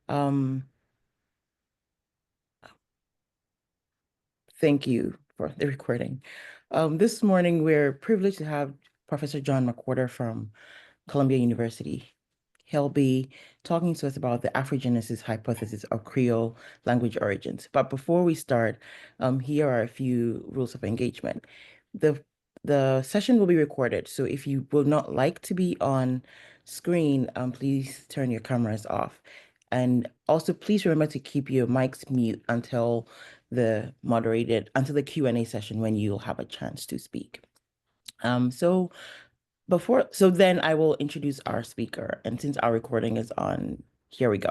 Um, Thank you for the recording. This morning, we're privileged to have Professor John McWhorter from Columbia University. He'll be talking to us about the Afrogenesis hypothesis of Creole language origins. But before we start, here are a few rules of engagement. The the session will be recorded, so if you would not like to be on screen, please turn your cameras off. And also, please remember to keep your mics mute until the Q&A session when you'll have a chance to speak. So then I will introduce our speaker, and since our recording is on, here we go.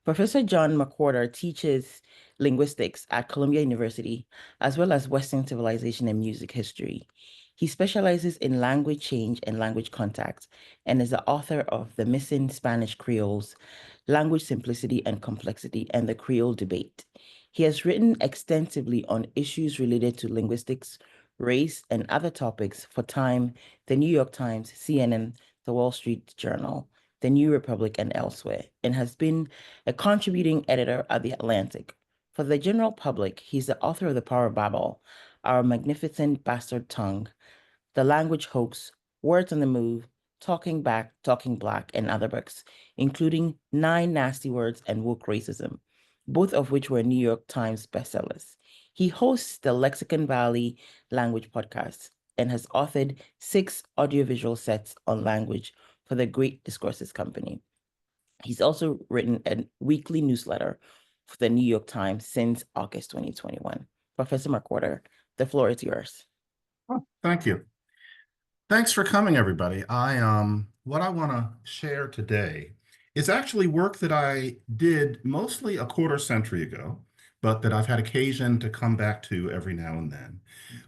Professor John McWhorter teaches linguistics at Columbia University, as well as Western civilization and music history. He specializes in language change and language contact, and is the author of The Missing Spanish Creoles, Language Simplicity and Complexity, and the Creole Debate. He has written extensively on issues related to linguistics, race, and other topics for Time, the New York Times, CNN, the Wall Street Journal, the New Republic, and elsewhere, and has been a contributing editor at The Atlantic. For the general public, he's the author of The Power Babble, Our Magnificent Bastard Tongue, The Language Hoax, Words on the Move, Talking Back, Talking Black, and other books, including Nine Nasty Words and Woke Racism, both of which were New York Times bestsellers. He hosts the Lexicon Valley Language Podcast and has authored 6 audiovisual sets on language for the Great Discourses Company. He's also written a weekly newsletter for the New York Times since August 2021. Professor McWhorter, the floor is yours. Oh, thank you. Thanks for coming, everybody. What I want to share today is actually work that I did mostly a quarter century ago, but that I've had occasion to come back to every now and then,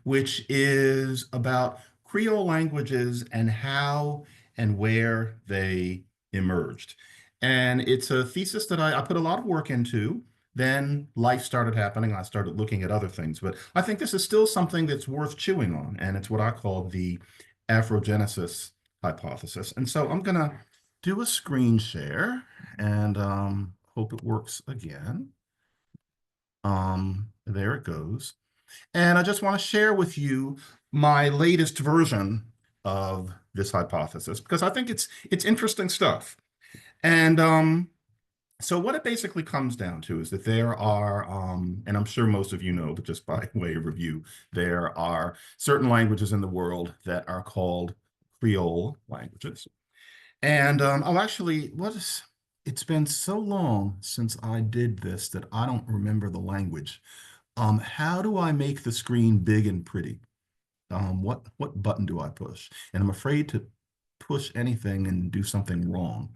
which is about Creole languages and how and where they emerged. And it's a thesis that I put a lot of work into. Then life started happening. I started looking at other things, but I think this is still something that's worth chewing on, and it's what I call the Afrogenesis hypothesis. And so I'm going to do a screen share and hope it works again. There it goes. And I just want to share with you my latest version of this hypothesis because I think it's interesting stuff. And so what it basically comes down to is that there are, and I'm sure most of you know, but just by way of review, there are certain languages in the world that are called Creole languages. And it's been so long since I did this that I don't remember the language. How do I make the screen big and pretty? What button do I push? And I'm afraid to push anything and do something wrong.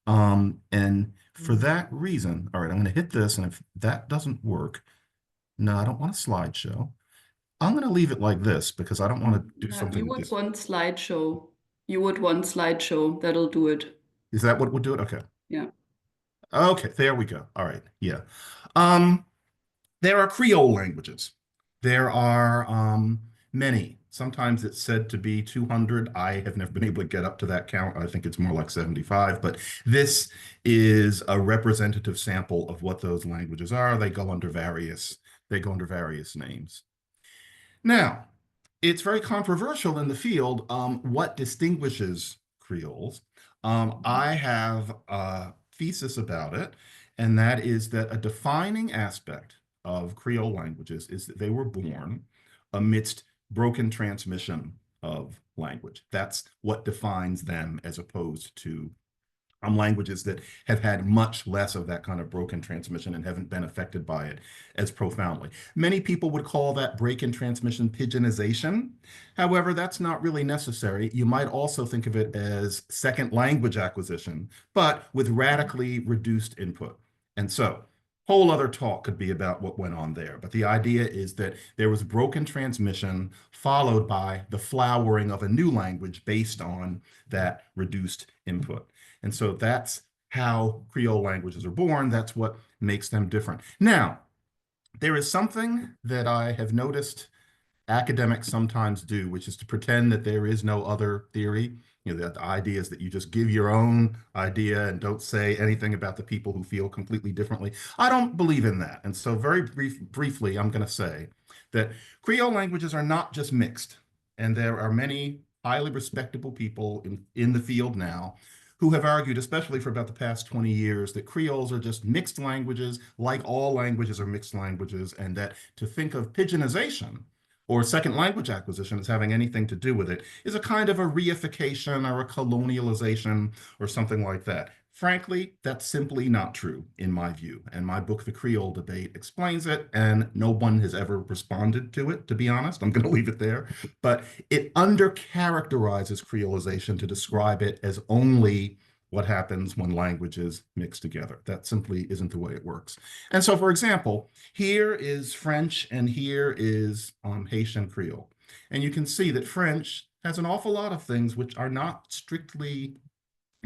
And for that reason, all right, I'm going to hit this, and if that doesn't work, no, I don't want a slideshow. I'm going to leave it like this because I don't want to do something You would different. want slideshow. You would want slideshow. That'll do it. Is that what would do it? Okay. Yeah. Okay, there we go. All right, yeah. Um, there are Creole languages. There are many. Sometimes it's said to be 200. I have never been able to get up to that count. I think it's more like 75, but this is a representative sample of what those languages are. They go under various names. Now, it's very controversial in the field what distinguishes Creoles. I have a thesis about it, and that is that a defining aspect of Creole languages is that they were born amidst broken transmission of language. That's what defines them as opposed to languages that have had much less of that kind of broken transmission and haven't been affected by it as profoundly. Many people would call that break in transmission pigeonization. However, that's not really necessary. You might also think of it as second language acquisition, but with radically reduced input. And so, whole other talk could be about what went on there. But the idea is that there was broken transmission followed by the flowering of a new language based on that reduced input. And so that's how Creole languages are born. That's what makes them different. Now, there is something that I have noticed academics sometimes do, which is to pretend that there is no other theory the idea is that you just give your own idea and don't say anything about the people who feel completely differently. I don't believe in that. And so very briefly, I'm going to say that Creole languages are not just mixed. And there are many highly respectable people in the field now who have argued, especially for about the past 20 years, that Creoles are just mixed languages, like all languages are mixed languages, and that to think of pidginization or second language acquisition as having anything to do with it is a kind of a reification or a colonialization or something like that. Frankly, that's simply not true in my view. And my book, The Creole Debate, explains it, and no one has ever responded to it, to be honest. I'm going to leave it there. But it undercharacterizes Creolization to describe it as only what happens when languages mix together. That simply isn't the way it works. And so, for example, here is French and here is Haitian Creole. And you can see that French has an awful lot of things which are not strictly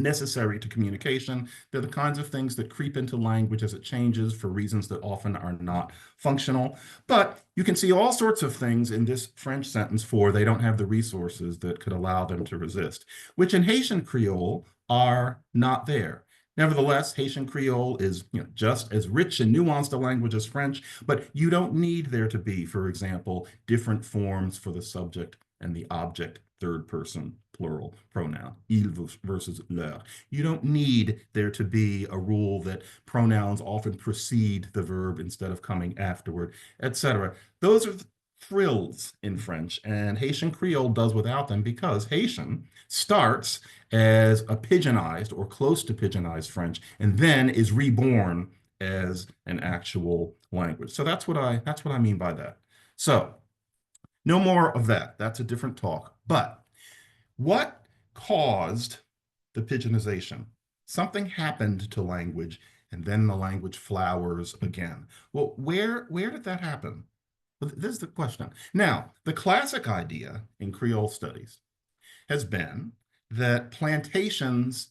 necessary to communication. They're the kinds of things that creep into language as it changes for reasons that often are not functional. But you can see all sorts of things in this French sentence for they don't have the resources that could allow them to resist, which in Haitian Creole are not there. Nevertheless, Haitian Creole is just as rich and nuanced a language as French, but you don't need there to be, for example, different forms for the subject and the object third person plural pronoun, il versus leur. You don't need there to be a rule that pronouns often precede the verb instead of coming afterward, etc. Those are frills in French, and Haitian Creole does without them because Haitian starts as a pidginized or close to pidginized French and then is reborn as an actual language. So that's what I mean by that. So no more of that. That's a different talk. But what caused the pidginization? Something happened to language, and then the language flowers again. Well, where did that happen? Well, this is the question. Now, the classic idea in Creole studies has been that plantations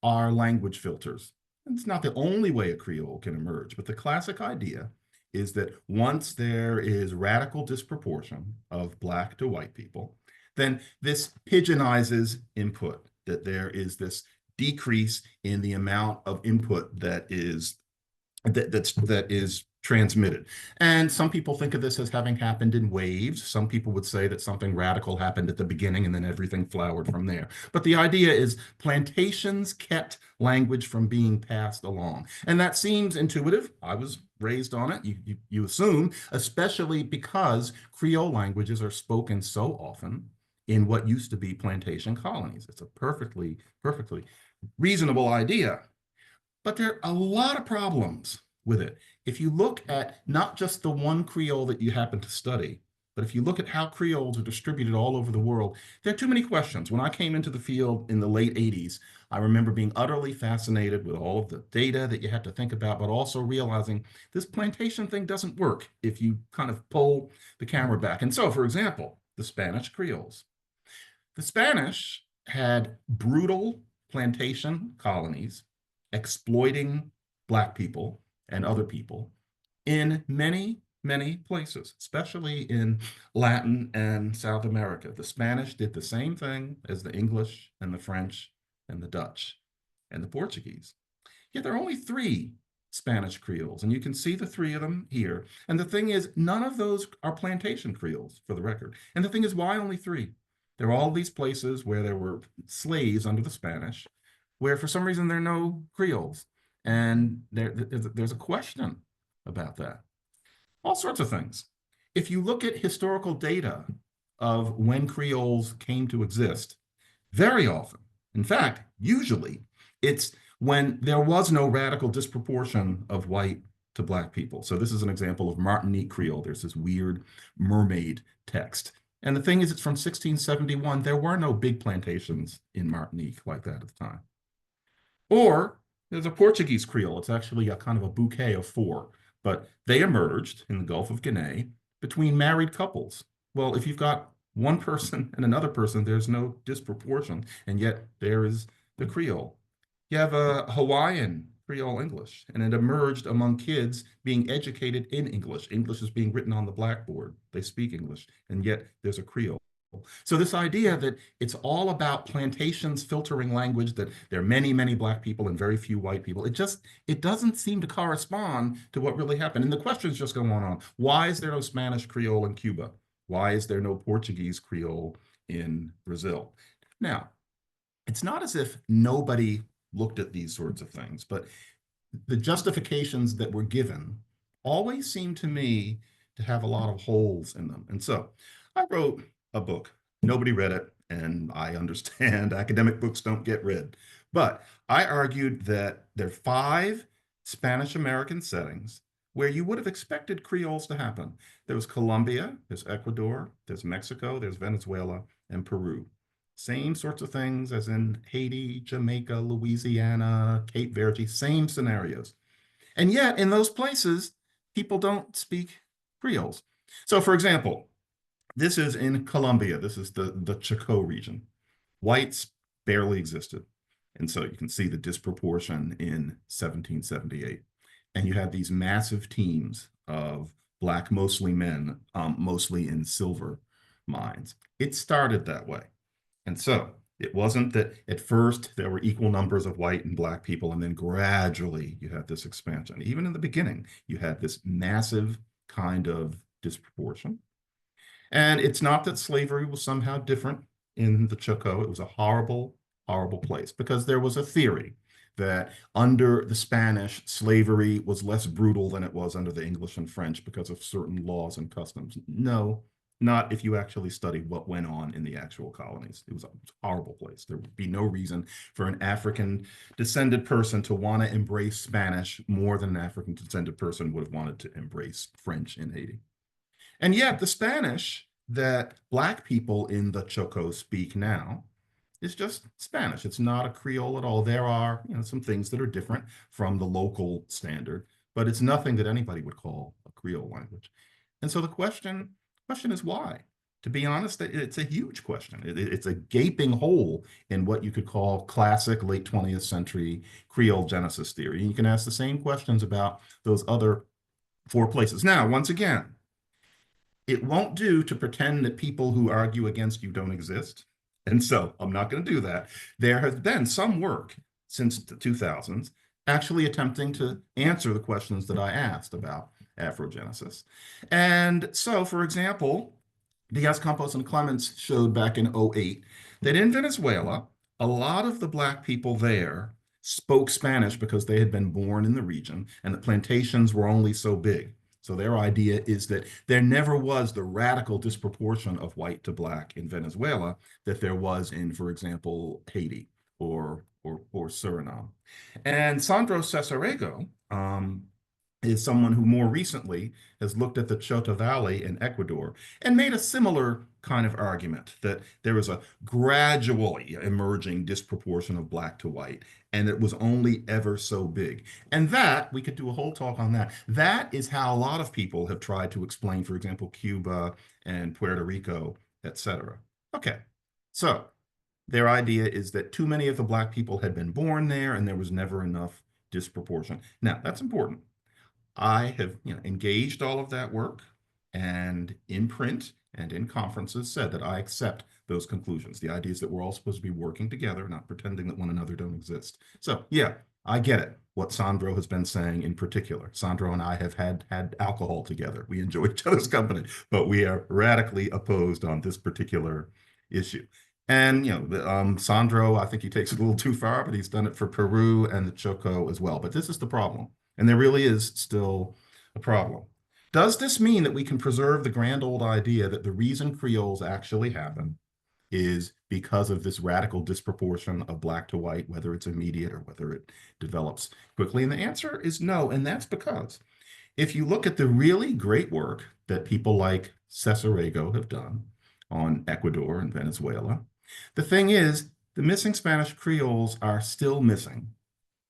are language filters. It's not the only way a Creole can emerge, but the classic idea is that once there is radical disproportion of Black to white people, then this pidginizes input, that there is this decrease in the amount of input that is transmitted. And some people think of this as having happened in waves. Some people would say that something radical happened at the beginning and then everything flowered from there. But the idea is plantations kept language from being passed along. And that seems intuitive. I was raised on it, you assume, especially because Creole languages are spoken so often in what used to be plantation colonies. It's a perfectly reasonable idea. But there are a lot of problems with it. If you look at not just the one Creole that you happen to study, but if you look at how Creoles are distributed all over the world, there are too many questions. When I came into the field in the late 80s, I remember being utterly fascinated with all of the data that you have to think about, but also realizing this plantation thing doesn't work if you kind of pull the camera back. And so, for example, the Spanish Creoles. The Spanish had brutal plantation colonies exploiting Black people and other people in many, many places, especially in Latin and South America. The Spanish did the same thing as the English and the French and the Dutch and the Portuguese. Yet there are only 3 Spanish Creoles, and you can see the 3 of them here. And the thing is, none of those are plantation Creoles, for the record. And the thing is, why only 3? There are all these places where there were slaves under the Spanish, where for some reason there are no Creoles. And there's a question about that. All sorts of things. If you look at historical data of when Creoles came to exist, very often, in fact, usually, it's when there was no radical disproportion of white to Black people. So this is an example of Martinique Creole. There's this weird mermaid text. And the thing is, it's from 1671. There were no big plantations in Martinique like that at the time. Or there's a Portuguese Creole. It's actually a kind of a bouquet of 4, but they emerged in the Gulf of Guinea between married couples. Well, if you've got one person and another person, there's no disproportion, and yet there is the Creole. You have a Hawaiian Creole English, and it emerged among kids being educated in English. English is being written on the blackboard. They speak English, and yet there's a Creole. So this idea that it's all about plantations filtering language, that there are many, many black people and very few white people, it doesn't seem to correspond to what really happened. And the questions just go on and on. Why is there no Spanish Creole in Cuba? Why is there no Portuguese Creole in Brazil? Now, it's not as if nobody looked at these sorts of things, but the justifications that were given always seem to me to have a lot of holes in them. And so I wrote a book. Nobody read it, and I understand academic books don't get read. But I argued that there are 5 Spanish-American settings where you would have expected Creoles to happen. There was Colombia, there's Ecuador, there's Mexico, there's Venezuela, and Peru. Same sorts of things as in Haiti, Jamaica, Louisiana, Cape Verde, same scenarios. And yet, in those places, people don't speak Creoles. So, for example, this is in Colombia. This is the Chocó region. Whites barely existed. And so you can see the disproportion in 1778. And you have these massive teams of Black, mostly men, mostly in silver mines. It started that way. And so it wasn't that at first there were equal numbers of white and Black people, and then gradually you had this expansion. Even in the beginning, you had this massive kind of disproportion. And it's not that slavery was somehow different in the Chocó. It was a horrible, horrible place because there was a theory that under the Spanish, slavery was less brutal than it was under the English and French because of certain laws and customs. No, not if you actually study what went on in the actual colonies. It was a horrible place. There would be no reason for an African descended person to want to embrace Spanish more than an African descended person would have wanted to embrace French in Haiti. And yet the Spanish that Black people in the Chocó speak now is just Spanish. It's not a Creole at all. There are, some things that are different from the local standard, but it's nothing that anybody would call a Creole language. And so the question is why? To be honest, it's a huge question. It's a gaping hole in what you could call classic late 20th century Creole genesis theory. And you can ask the same questions about those other 4 places. Now, once again, it won't do to pretend that people who argue against you don't exist. And so I'm not going to do that. There has been some work since the 2000s actually attempting to answer the questions that I asked about Afrogenesis. And so, for example, Diaz Campos and Clements showed back in 2008 that in Venezuela, a lot of the Black people there spoke Spanish because they had been born in the region and the plantations were only so big. So their idea is that there never was the radical disproportion of white to Black in Venezuela that there was in, for example, Haiti or Suriname. And Sandro Cesarego is someone who more recently has looked at the Chota Valley in Ecuador and made a similar kind of argument that there was a gradually emerging disproportion of Black to white, and it was only ever so big. And that, we could do a whole talk on that. That is how a lot of people have tried to explain, for example, Cuba and Puerto Rico, etc. Okay, so their idea is that too many of the Black people had been born there and there was never enough disproportion. Now, that's important. I have engaged all of that work and in print and in conferences said that I accept those conclusions. The idea is that we're all supposed to be working together, not pretending that one another don't exist. So yeah, I get it, what Sandro has been saying in particular. Sandro and I have had alcohol together. We enjoy each other's company, but we are radically opposed on this particular issue. And Sandro, I think he takes it a little too far, but he's done it for Peru and the Chocó as well. But this is the problem. And there really is still a problem. Does this mean that we can preserve the grand old idea that the reason Creoles actually happen is because of this radical disproportion of Black to white, whether it's immediate or whether it develops quickly? And the answer is no. And that's because if you look at the really great work that people like Cesarego have done on Ecuador and Venezuela, the thing is, the missing Spanish Creoles are still missing.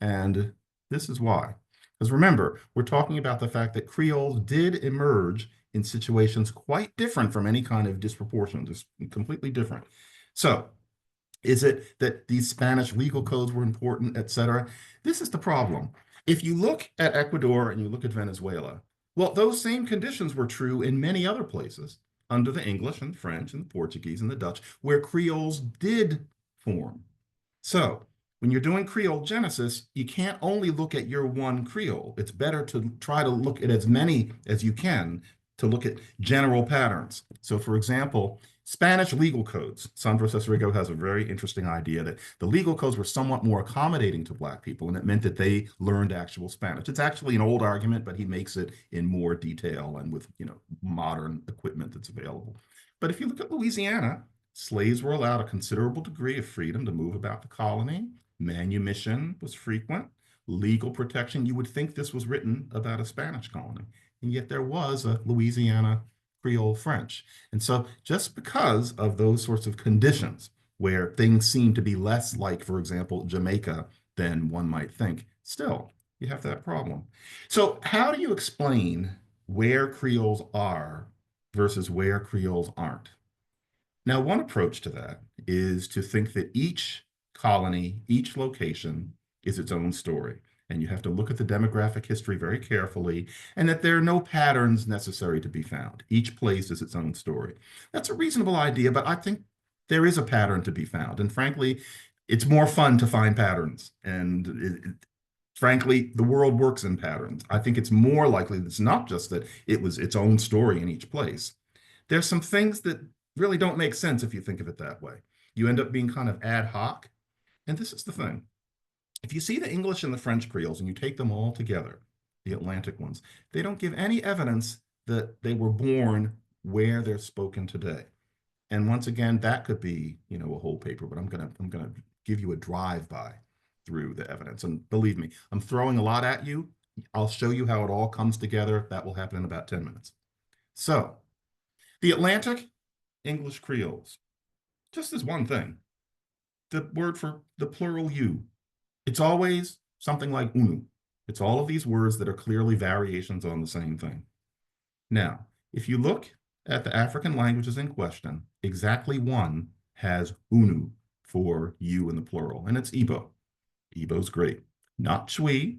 And this is why. Because remember, we're talking about the fact that Creoles did emerge in situations quite different from any kind of disproportion, just completely different. So is it that these Spanish legal codes were important, et cetera? This is the problem. If you look at Ecuador and you look at Venezuela, well, those same conditions were true in many other places. under the English and French and the Portuguese and the Dutch, where Creoles did form. So when you're doing Creole Genesis, you can't only look at your one Creole. It's better to try to look at as many as you can to look at general patterns. So for example, Spanish legal codes. Sandro Cesarigo has a very interesting idea that the legal codes were somewhat more accommodating to Black people, and it meant that they learned actual Spanish. It's actually an old argument, but he makes it in more detail and with, modern equipment that's available. But if you look at Louisiana, slaves were allowed a considerable degree of freedom to move about the colony. Manumission was frequent. Legal protection, you would think this was written about a Spanish colony, and yet there was a Louisiana Creole French. And so just because of those sorts of conditions where things seem to be less like, for example, Jamaica than one might think, still, you have that problem. So how do you explain where Creoles are versus where Creoles aren't? Now, one approach to that is to think that each colony, each location is its own story. And you have to look at the demographic history very carefully, and that there are no patterns necessary to be found. Each place is its own story. That's a reasonable idea, but I think there is a pattern to be found. And frankly, it's more fun to find patterns. And frankly, the world works in patterns. I think it's more likely that it's not just that it was its own story in each place. There's some things that really don't make sense if you think of it that way. You end up being kind of ad hoc. And this is the thing. If you see the English and the French Creoles and you take them all together, the Atlantic ones, they don't give any evidence that they were born where they're spoken today. And once again, that could be, a whole paper, but I'm gonna give you a drive-by through the evidence. And believe me, I'm throwing a lot at you. I'll show you how it all comes together. That will happen in about 10 minutes. So the Atlantic English Creoles, just as one thing, the word for the plural you, it's always something like unu. It's all of these words that are clearly variations on the same thing. Now, if you look at the African languages in question, exactly one has unu for you in the plural, and it's Igbo. Igbo's great. Not Chui,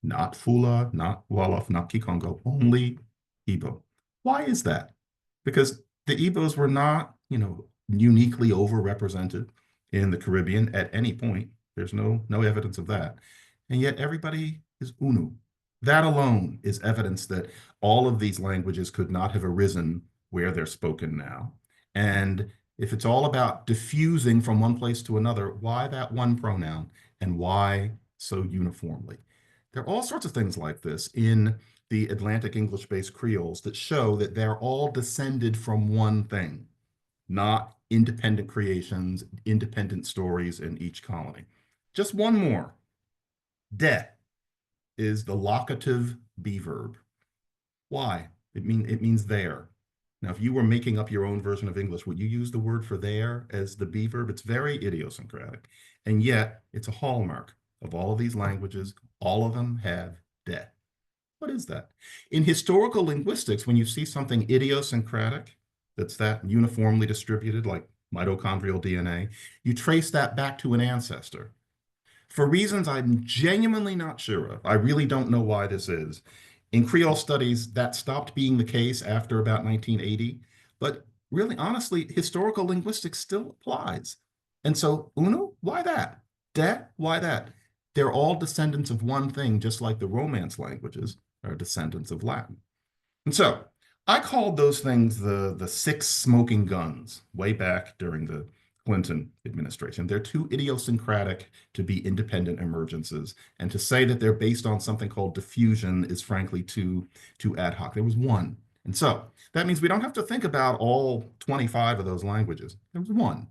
not Fula, not Wolof, not Kikongo, only Igbo. Why is that? Because the Igbos were not, uniquely overrepresented in the Caribbean at any point. There's no evidence of that. And yet everybody is unu. That alone is evidence that all of these languages could not have arisen where they're spoken now. And if it's all about diffusing from one place to another, why that one pronoun and why so uniformly? There are all sorts of things like this in the Atlantic English-based Creoles that show that they're all descended from one thing, not independent creations, independent stories in each colony. Just one more. De is the locative be verb. Why? It means there. Now, if you were making up your own version of English, would you use the word for there as the be verb? It's very idiosyncratic. And yet, it's a hallmark of all of these languages. All of them have de. What is that? In historical linguistics, when you see something idiosyncratic, that's that uniformly distributed, like mitochondrial DNA, you trace that back to an ancestor. For reasons I'm genuinely not sure of, I really don't know why this is. In Creole studies, that stopped being the case after about 1980. But really, honestly, historical linguistics still applies. And so, uno, why that? De, why that? They're all descendants of one thing, just like the Romance languages are descendants of Latin. And so, I called those things the six smoking guns way back during the Clinton administration. They're too idiosyncratic to be independent emergences. And to say that they're based on something called diffusion is frankly too ad hoc. There was one. And so that means we don't have to think about all 25 of those languages. There was one.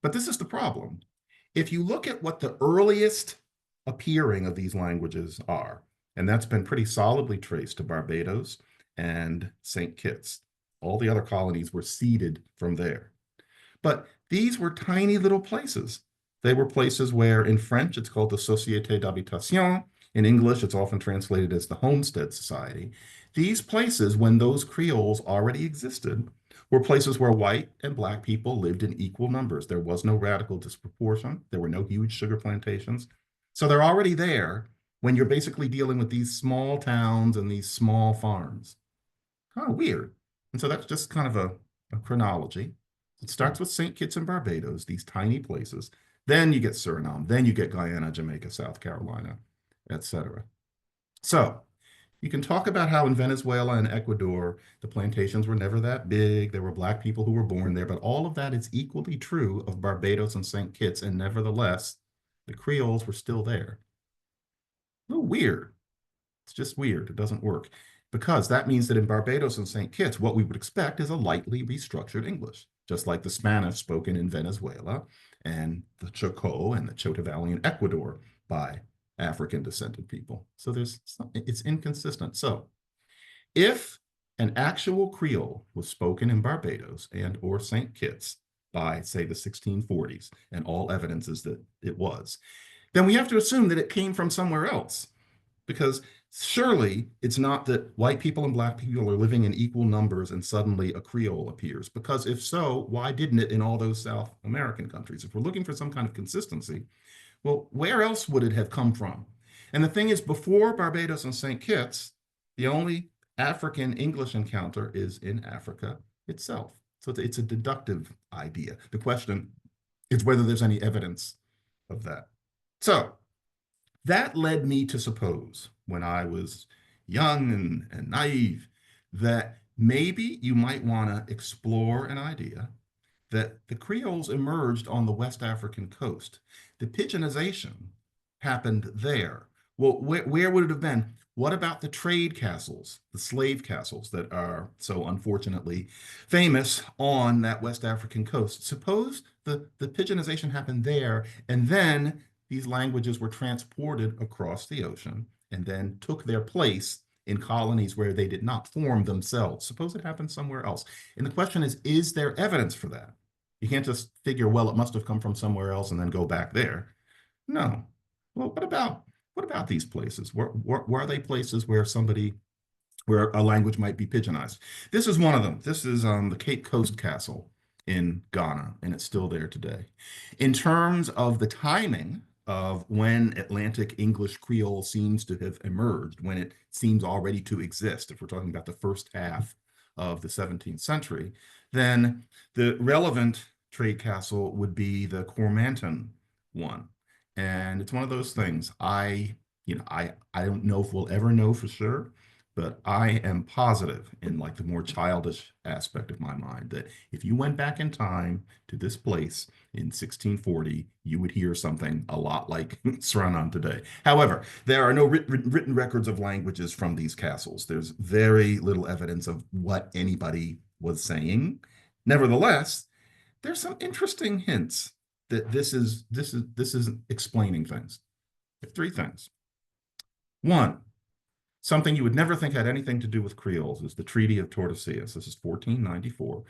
But this is the problem. If you look at what the earliest appearing of these languages are, and that's been pretty solidly traced to Barbados and St. Kitts. All the other colonies were seeded from there. But these were tiny little places. They were places where in French, it's called the Société d'Habitation. In English, it's often translated as the Homestead Society. These places, when those Creoles already existed, were places where white and Black people lived in equal numbers. There was no radical disproportion. There were no huge sugar plantations. So they're already there when you're basically dealing with these small towns and these small farms. Kind of weird. And so that's just kind of a chronology. It starts with St. Kitts and Barbados, these tiny places. Then you get Suriname. Then you get Guyana, Jamaica, South Carolina, etc. So you can talk about how in Venezuela and Ecuador, the plantations were never that big. There were Black people who were born there, but all of that is equally true of Barbados and St. Kitts. And nevertheless, the Creoles were still there. A little weird. It's just weird. It doesn't work. Because that means that in Barbados and St. Kitts, what we would expect is a lightly restructured English, just like the Spanish spoken in Venezuela and the Chocó and the Chota Valley in Ecuador by African descended people. So it's inconsistent. So if an actual Creole was spoken in Barbados and or St. Kitts by, say, the 1640s, and all evidence is that it was, then we have to assume that it came from somewhere else. Because surely it's not that white people and Black people are living in equal numbers and suddenly a Creole appears. Because if so, why didn't it in all those South American countries? If we're looking for some kind of consistency, well, where else would it have come from? And the thing is, before Barbados and St. Kitts, the only African English encounter is in Africa itself. So it's a deductive idea. The question is whether there's any evidence of that. So that led me to suppose, when I was young and naive, that maybe you might want to explore an idea that the Creoles emerged on the West African coast. The pigeonization happened there. Well, where would it have been? What about the trade castles, the slave castles that are so unfortunately famous on that West African coast? Suppose the pigeonization happened there, and then these languages were transported across the ocean and then took their place in colonies where they did not form themselves. Suppose it happened somewhere else. And the question is there evidence for that? You can't just figure, well, it must have come from somewhere else and then go back there. No. Well, what about these places? Where are they places where a language might be pigeonized? This is one of them. This is the Cape Coast Castle in Ghana, and it's still there today. In terms of the timing of when Atlantic English Creole seems to have emerged, when it seems already to exist, if we're talking about the first half of the 17th century, then the relevant trade castle would be the Cormanton one. And it's one of those things. I don't know if we'll ever know for sure, but I am positive in like the more childish aspect of my mind that if you went back in time to this place in 1640, you would hear something a lot like Suriname today. However, there are no written records of languages from these castles. There's very little evidence of what anybody was saying. Nevertheless, there's some interesting hints that this is explaining things. Three things. One, something you would never think had anything to do with Creoles is the Treaty of Tordesillas. This is 1494.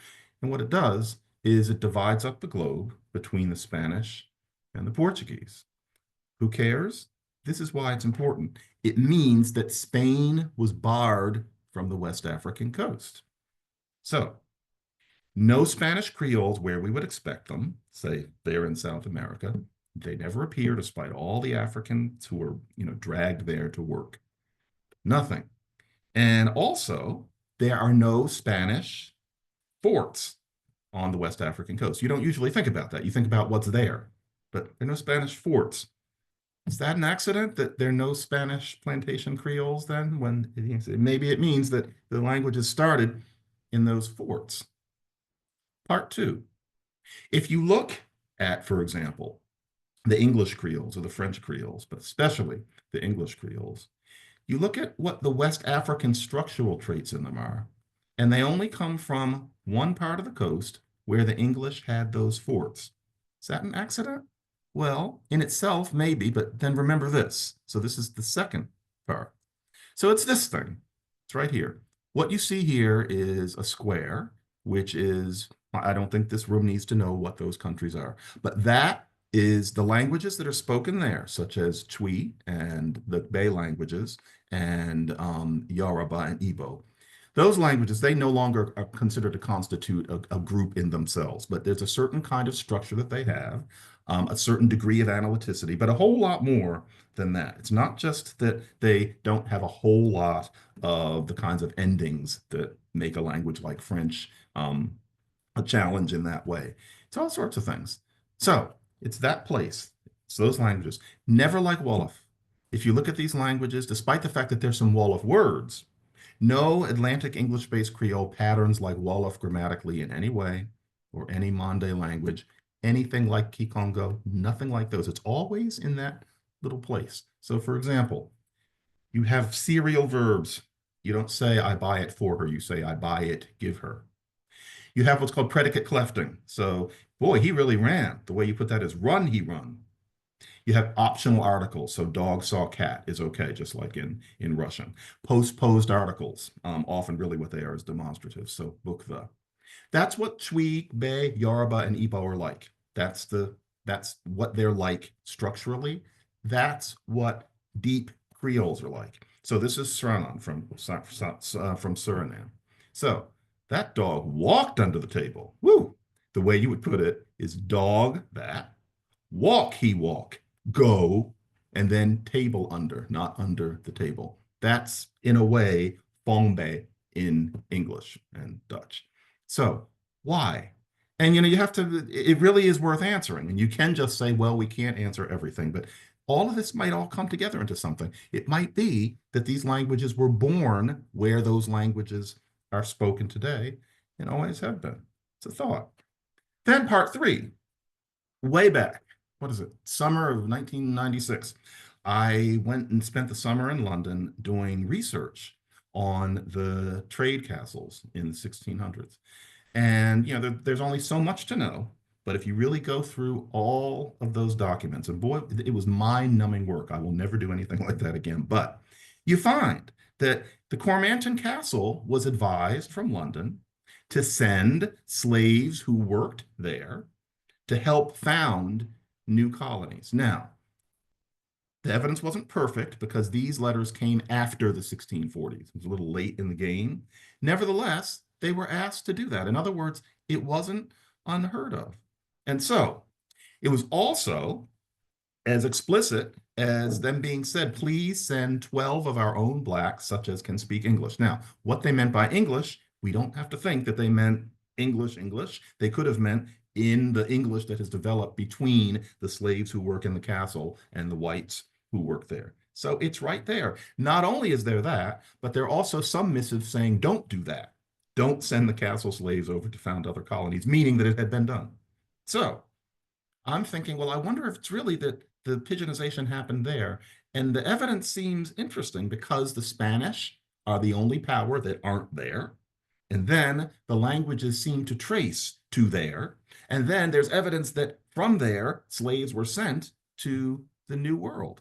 And what it does is it divides up the globe between the Spanish and the Portuguese. Who cares? This is why it's important. It means that Spain was barred from the West African coast. So, no Spanish Creoles where we would expect them, say there in South America. They never appear despite all the Africans who were, dragged there to work. Nothing. And also, there are no Spanish forts on the West African coast. You don't usually think about that. You think about what's there, but there are no Spanish forts. Is that an accident that there are no Spanish plantation Creoles then? When maybe it means that the languages started in those forts. Part two, if you look at, for example, the English Creoles or the French Creoles, but especially the English Creoles, you look at what the West African structural traits in them are, and they only come from one part of the coast where the English had those forts. Is that an accident? Well, in itself, maybe, but then remember this. So this is the second part. So it's this thing. It's right here. What you see here is a square, which is, I don't think this room needs to know what those countries are, but that is the languages that are spoken there, such as Twi and the Bay languages and Yoruba and Igbo. Those languages, they no longer are considered to constitute a group in themselves, but there's a certain kind of structure that they have, a certain degree of analyticity, but a whole lot more than that. It's not just that they don't have a whole lot of the kinds of endings that make a language like French a challenge in that way. It's all sorts of things. So it's that place. It's those languages. Never like Wolof. If you look at these languages, despite the fact that there's some Wolof words, no Atlantic English-based Creole patterns like Wolof grammatically in any way, or any Mande language, anything like Kikongo, nothing like those. It's always in that little place. So for example, you have serial verbs. You don't say, I buy it for her. You say, I buy it, give her. You have what's called predicate clefting. So, boy, he really ran. The way you put that is run, he run. You have optional articles. So dog saw cat is okay, just like in Russian. Postposed articles, often really what they are is demonstrative. So book the. That's what Twi, Be, Yoruba, and Igbo are like. That's what they're like structurally. That's what deep Creoles are like. So this is Suranan from Suriname. So that dog walked under the table. Woo! The way you would put it is dog that, walk he walk, go, and then table under, not under the table. That's, in a way, Fongbe in English and Dutch. So why? And, you have to, it really is worth answering. And you can just say, well, we can't answer everything, but all of this might all come together into something. It might be that these languages were born where those languages are spoken today and always have been. It's a thought. Then part 3, way back, what is it? Summer of 1996. I went and spent the summer in London doing research on the trade castles in the 1600s. And, there's only so much to know. But if you really go through all of those documents, and boy, it was mind-numbing work. I will never do anything like that again. But you find that the Cormanton Castle was advised from London to send slaves who worked there to help found new colonies. Now, the evidence wasn't perfect because these letters came after the 1640s. It was a little late in the game. Nevertheless, they were asked to do that. In other words, it wasn't unheard of. And so it was also as explicit as them being said, please send 12 of our own blacks, such as can speak English. Now, what they meant by English, we don't have to think that they meant English. They could have meant in the English that has developed between the slaves who work in the castle and the whites who work there. So it's right there. Not only is there that, but there are also some missives saying, don't do that. Don't send the castle slaves over to found other colonies, meaning that it had been done. So I'm thinking, well, I wonder if it's really that the pigeonization happened there. And the evidence seems interesting because the Spanish are the only power that aren't there. And then the languages seem to trace to there. And then there's evidence that from there, slaves were sent to the New World.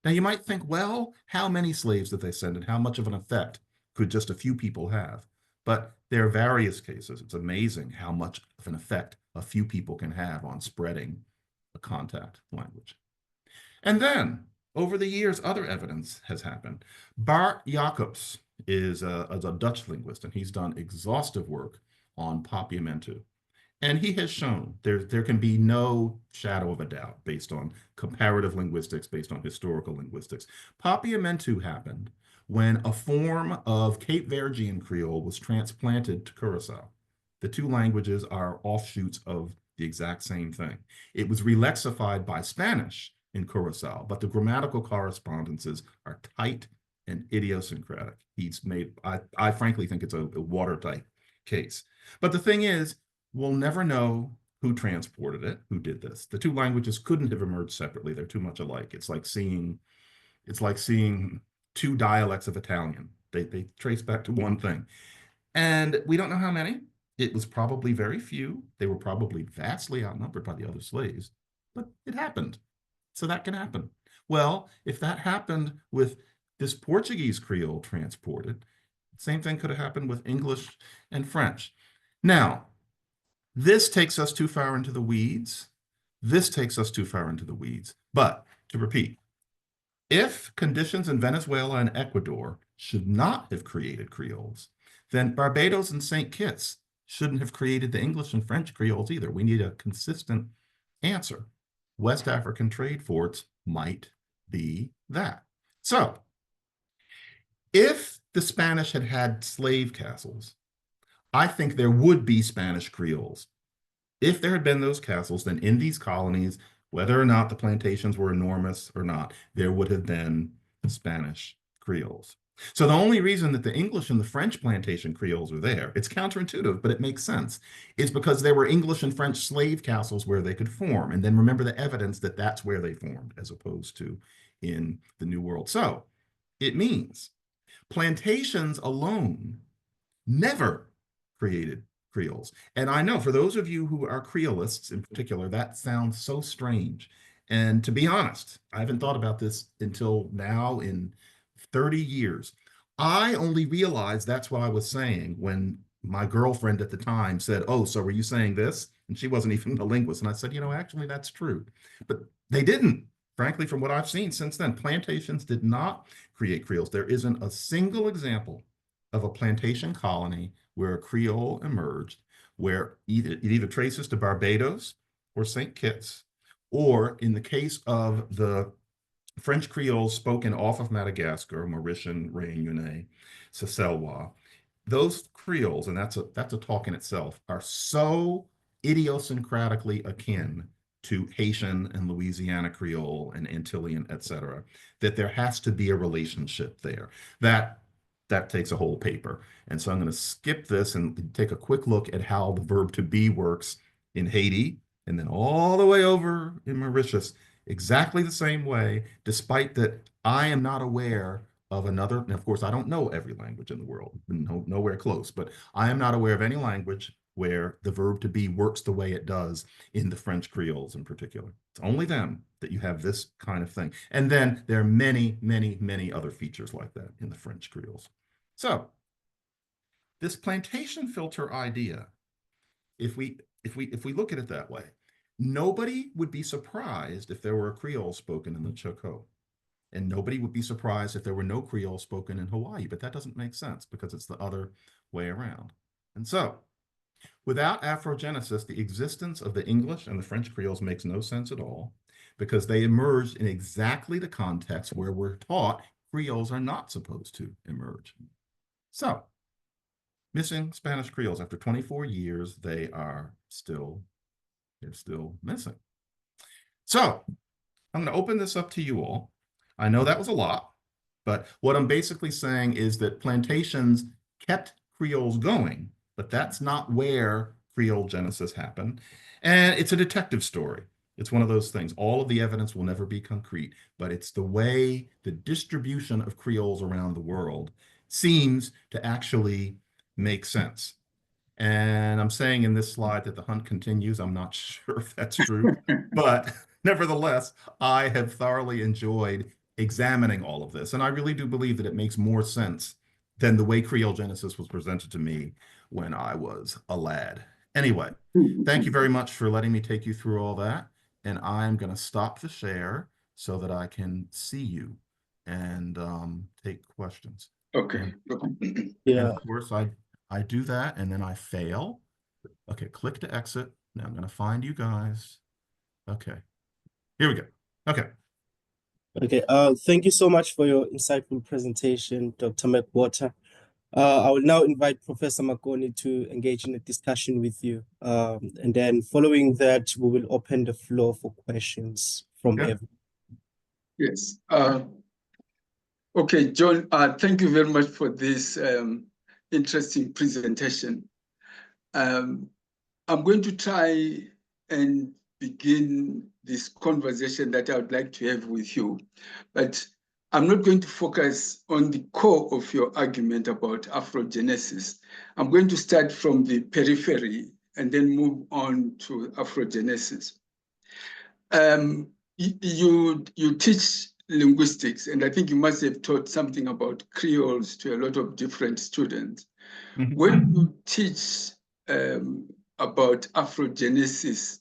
Now you might think, well, how many slaves did they send and how much of an effect could just a few people have? But there are various cases. It's amazing how much of an effect a few people can have on spreading a contact language. And then, over the years, other evidence has happened. Bart Jacobs is a Dutch linguist, and he's done exhaustive work on Papiamentu. And he has shown there can be no shadow of a doubt based on comparative linguistics, based on historical linguistics. Papiamentu happened when a form of Cape Verdean Creole was transplanted to Curacao. The two languages are offshoots of the exact same thing. It was relexified by Spanish in Curacao, but the grammatical correspondences are tight and idiosyncratic. He's made, I frankly think it's a watertight case. But the thing is, we'll never know who transported it, who did this. The two languages couldn't have emerged separately. They're too much alike. It's like seeing two dialects of Italian. They trace back to one thing. And we don't know how many. It was probably very few. They were probably vastly outnumbered by the other slaves, but it happened. So that can happen. Well, if that happened with this Portuguese Creole transported, same thing could have happened with English and French. Now, this takes us too far into the weeds. This takes us too far into the weeds. But to repeat, if conditions in Venezuela and Ecuador should not have created Creoles, then Barbados and St. Kitts shouldn't have created the English and French Creoles either. We need a consistent answer. West African trade forts might be that. So, if the Spanish had had slave castles, I think there would be Spanish Creoles. If there had been those castles, then in these colonies, whether or not the plantations were enormous or not, there would have been Spanish Creoles. So the only reason that the English and the French plantation Creoles are there, it's counterintuitive, but it makes sense, is because there were English and French slave castles where they could form. And then remember the evidence that that's where they formed, as opposed to in the New World. So it means plantations alone never created Creoles. And I know for those of you who are Creolists in particular, that sounds so strange. And to be honest, I haven't thought about this until now in 30 years. I only realized that's what I was saying when my girlfriend at the time said, "Oh, so were you saying this?" And she wasn't even a linguist. And I said, actually, that's true. But they didn't. Frankly, from what I've seen since then, plantations did not create Creoles. There isn't a single example of a plantation colony where a Creole emerged, where it either traces to Barbados or St. Kitts, or in the case of the French Creoles spoken off of Madagascar, Mauritian, Réunionnais, Saselwa, those Creoles, and that's a talk in itself, are so idiosyncratically akin to Haitian and Louisiana Creole and Antillean, et cetera, that there has to be a relationship there. That takes a whole paper. And so I'm going to skip this and take a quick look at how the verb to be works in Haiti and then all the way over in Mauritius, exactly the same way, despite that I am not aware of another. And of course, I don't know every language in the world, nowhere close, but I am not aware of any language where the verb to be works the way it does in the French Creoles in particular. It's only them that you have this kind of thing. And then there are many, many, many other features like that in the French Creoles. So this plantation filter idea, if we look at it that way, nobody would be surprised if there were a Creole spoken in the Chocó. And nobody would be surprised if there were no Creole spoken in Hawaii, but that doesn't make sense because it's the other way around. And so without Afrogenesis, the existence of the English and the French Creoles makes no sense at all because they emerged in exactly the context where we're taught Creoles are not supposed to emerge. So, missing Spanish Creoles. After 24 years, they're still missing. So, I'm going to open this up to you all. I know that was a lot, but what I'm basically saying is that plantations kept Creoles going, but that's not where Creole genesis happened. And it's a detective story. It's one of those things. All of the evidence will never be concrete, but it's the way the distribution of Creoles around the world seems to actually make sense. And I'm saying in this slide that the hunt continues. I'm not sure if that's true, but nevertheless, I have thoroughly enjoyed examining all of this. And I really do believe that it makes more sense than the way Creole genesis was presented to me when I was a lad. Anyway, thank you very much for letting me take you through all that. And I'm going to stop the share so that I can see you and take questions. Okay. And of course, I do that and then I fail. Okay, click to exit. Now I'm going to find you guys. Okay, here we go. Okay. Okay, thank you so much for your insightful presentation, Dr. McWhorter. I will now invite Professor Makoni to engage in a discussion with you. And then following that, we will open the floor for questions from everyone. Yes. Okay, John, thank you very much for this interesting presentation. I'm going to try and begin this conversation that I would like to have with you, but I'm not going to focus on the core of your argument about Afrogenesis. I'm going to start from the periphery and then move on to Afrogenesis. You teach linguistics, and I think you must have taught something about Creoles to a lot of different students. Mm-hmm. When you teach about Afrogenesis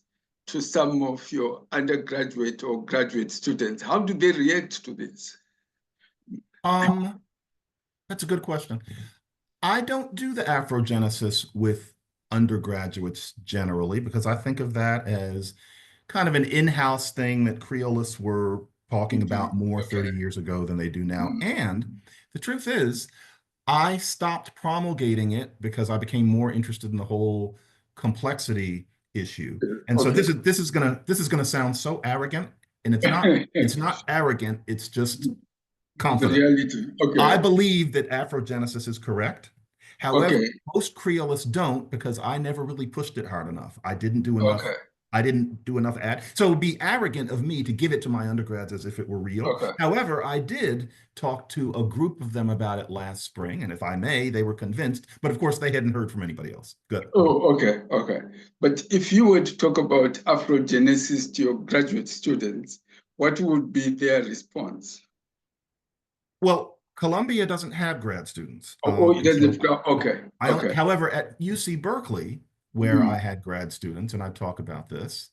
to some of your undergraduate or graduate students, how do they react to this? That's a good question. I don't do the Afrogenesis with undergraduates generally because I think of that as kind of an in-house thing that Creolists were talking about more 30 years ago than they do now. And the truth is, I stopped promulgating it because I became more interested in the whole complexity issue. And so Okay. this is gonna sound so arrogant, and it's not arrogant, it's just The confident. reality. Okay. I believe that Afrogenesis is correct. However, Okay. most Creolists don't, because I never really pushed it hard enough. I didn't do enough. Okay. I didn't do enough so it would be arrogant of me to give it to my undergrads as if it were real. Okay. However, I did talk to a group of them about it last spring, and if I may, they were convinced, but of course they hadn't heard from anybody else. Good. Oh, okay, okay. But if you were to talk about Afrogenesis to your graduate students, what would be their response? Well, Columbia doesn't have grad students. It doesn't. Okay, okay. However, at UC Berkeley, where I had grad students, and I talk about this,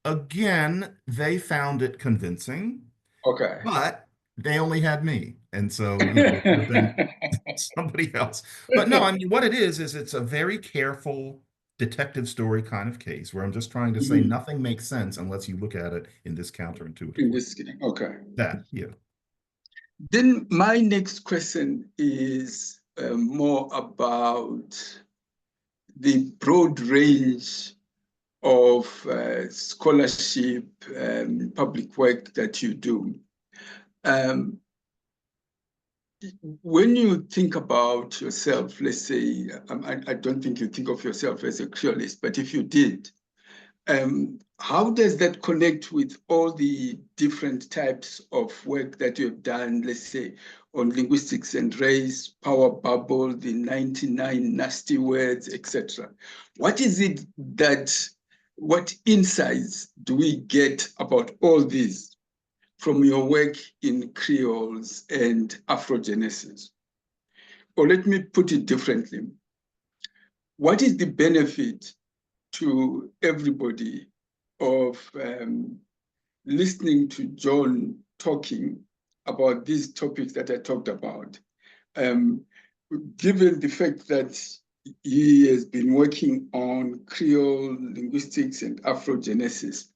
again, they found it convincing, Okay. but they only had me. And so, it would have been somebody else. But no, I mean, what it is it's a very careful detective story kind of case where I'm just trying to say nothing makes sense unless you look at it in this counterintuitive way. Okay. Yeah. Then my next question is more about the broad range of scholarship and public work that you do. When you think about yourself, let's say, I don't think you think of yourself as a Creolist, but if you did, how does that connect with all the different types of work that you've done, let's say, on linguistics and race, power bubble, the 99 nasty words, etc.? What is it what insights do we get about all these from your work in Creoles and Afrogenesis? Or let me put it differently. What is the benefit to everybody of listening to John talking about these topics that I talked about, given the fact that he has been working on Creole linguistics and Afrogenesis?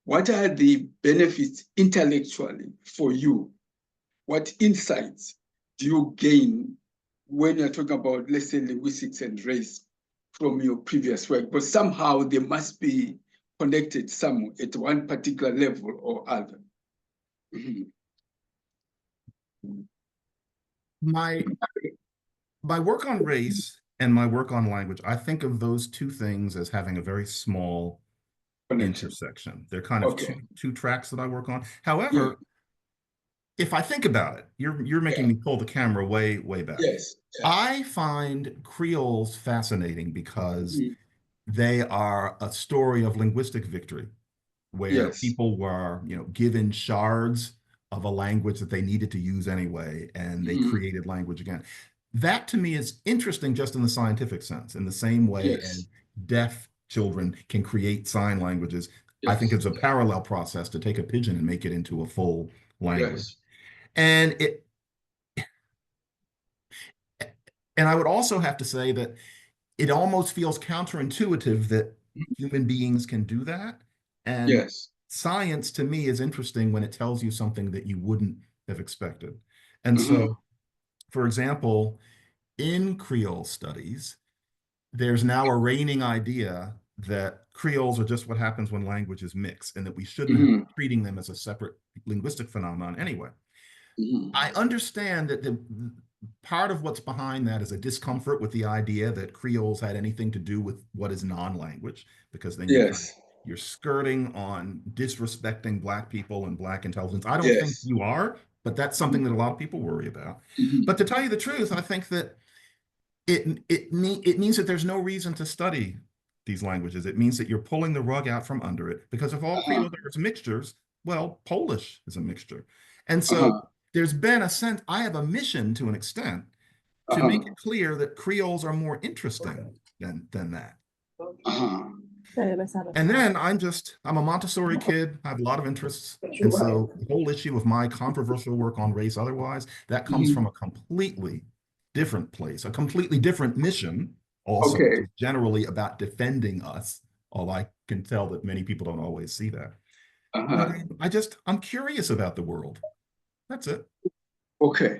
What are the benefits intellectually for you? What insights do you gain when you're talking about, let's say, linguistics and race from your previous work? But somehow they must be connected somewhere at one particular level or other. My work on race and my work on language, I think of those two things as having a very small intersection. They're kind of two tracks that I work on. However, if I think about it, you're making me pull the camera way back. Yes. I find Creoles fascinating because they are a story of linguistic victory, where people were, given shards of a language that they needed to use anyway, and they created language again. That to me is interesting just in the scientific sense, in the same way as deaf children can create sign languages. I think it's a parallel process to take a pidgin and make it into a full language. And I would also have to say that it almost feels counterintuitive that human beings can do that. And science to me is interesting when it tells you something that you wouldn't have expected. And so, for example, in Creole studies, there's now a reigning idea that Creoles are just what happens when languages mix, and that we shouldn't be treating them as a separate linguistic phenomenon anyway. I understand that the part of what's behind that is a discomfort with the idea that Creoles had anything to do with what is non-language, because then you're skirting on disrespecting Black people and Black intelligence. I don't think you are, but that's something that a lot of people worry about. But to tell you the truth, I think that it means that there's no reason to study these languages. It means that you're pulling the rug out from under it, because if all Creole are mixtures, well, Polish is a mixture. And so there's been a sense, I have a mission to an extent to make it clear that Creoles are more interesting than that. And then I'm a Montessori kid. I have a lot of interests. And so the whole issue of my controversial work on race otherwise, that comes from a completely different place, a completely different mission also, generally about defending us, although I can tell that many people don't always see that. I'm curious about the world. That's it. Okay.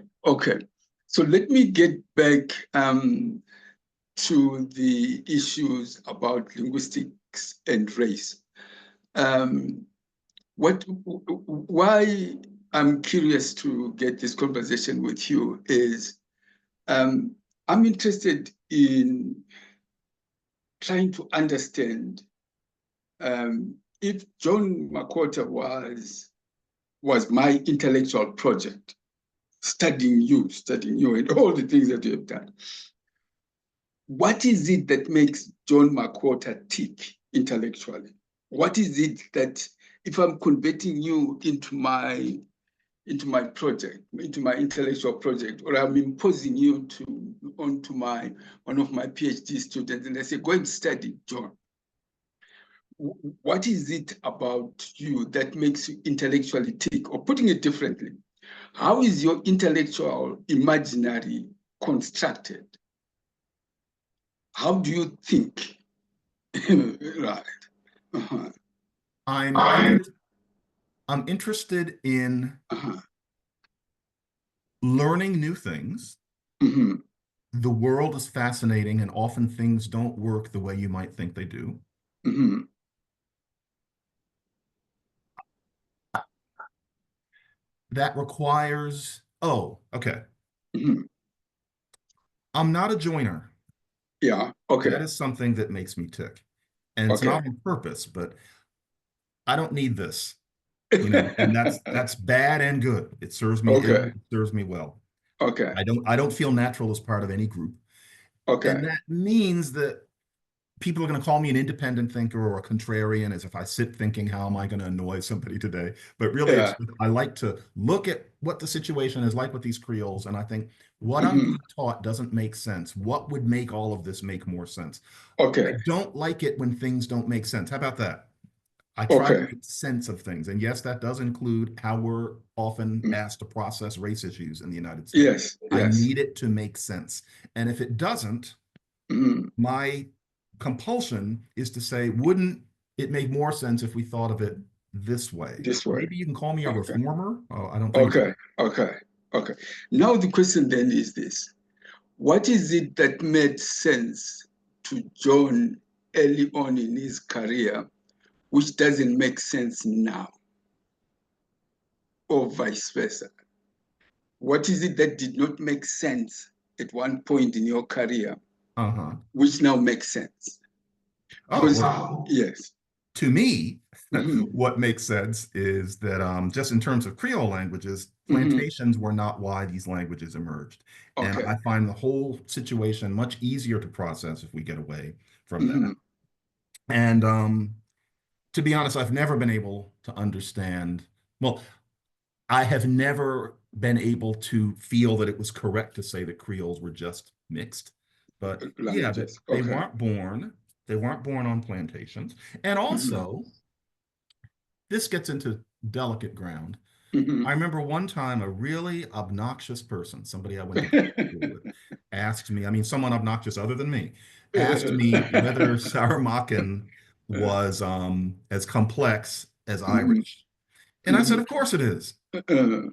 So let me get back to the issues about linguistics and race. Why I'm curious to get this conversation with you is I'm interested in trying to understand if John McWhorter was my intellectual project, studying you and all the things that you have done. What is it that makes John McWhorter tick intellectually? What is it that, if I'm converting you into my project, into my intellectual project, or I'm imposing you onto one of my PhD students, and I say, go and study John. What is it about you that makes you intellectually tick? Or putting it differently, how is your intellectual imaginary constructed? How do you think? Right. Uh-huh. I'm interested in learning new things. Mm-hmm. The world is fascinating, and often things don't work the way you might think they do. Mm-hmm. That requires, okay. Mm-hmm. I'm not a joiner. Yeah, okay. That is something that makes me tick. And it's Okay. not on purpose, but I don't need this. And that's bad and good. It serves me ill, Okay. it serves me well. Okay. I don't feel natural as part of any group. Okay. And that means that people are going to call me an independent thinker or a contrarian, as if I sit thinking, how am I going to annoy somebody today? But really, I like to look at what the situation is like with these Creoles, and I think what I'm being taught doesn't make sense. What would make all of this make more sense? Okay. I don't like it when things don't make sense. How about that? I try to make sense of things. And yes, that does include how we're often asked to process race issues in the United States. Yes. I need it to make sense. And if it doesn't, my compulsion is to say, wouldn't it make more sense if we thought of it this way? This way. Maybe you can call me a reformer. I don't think. Okay. Now the question then is this. What is it that made sense to John early on in his career, which doesn't make sense now? Or vice versa? What is it that did not make sense at one point in your career, which now makes sense? Yes. To me, what makes sense is that just in terms of Creole languages, plantations were not why these languages emerged. And I find the whole situation much easier to process if we get away from that. And to be honest, I've never been able to understand, well, I have never been able to feel that it was correct to say that Creoles were just mixed. But yeah, they weren't born. They weren't born on plantations. And also, this gets into delicate ground. I remember one time a really obnoxious person, somebody I went to school with, asked me, I mean, someone obnoxious other than me, asked me whether Saramaccan was as complex as Irish. And I said, of course it is.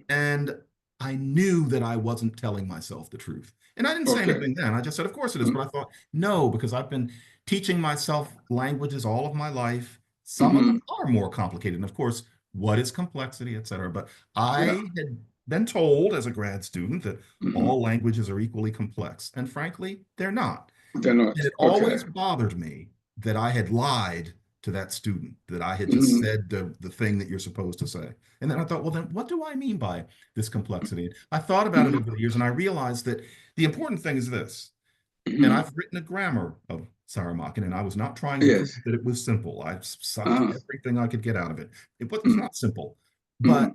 And I knew that I wasn't telling myself the truth. And I didn't say anything then. I just said, of course it is. But I thought, no, because I've been teaching myself languages all of my life. Some of them are more complicated. And of course, what is complexity, et cetera. But I had been told as a grad student that all languages are equally complex. And frankly, they're not. They're not. And it always bothered me that I had lied to that student, that I had just said the thing that you're supposed to say. And then I thought, well, then what do I mean by this complexity? I thought about it over the years, and I realized that the important thing is this. And I've written a grammar of Saramaccan, and I was not trying to prove that it was simple. I sucked everything I could get out of it. It was not simple. But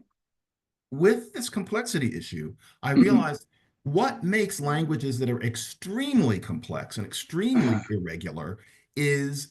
with this complexity issue, I realized what makes languages that are extremely complex and extremely irregular is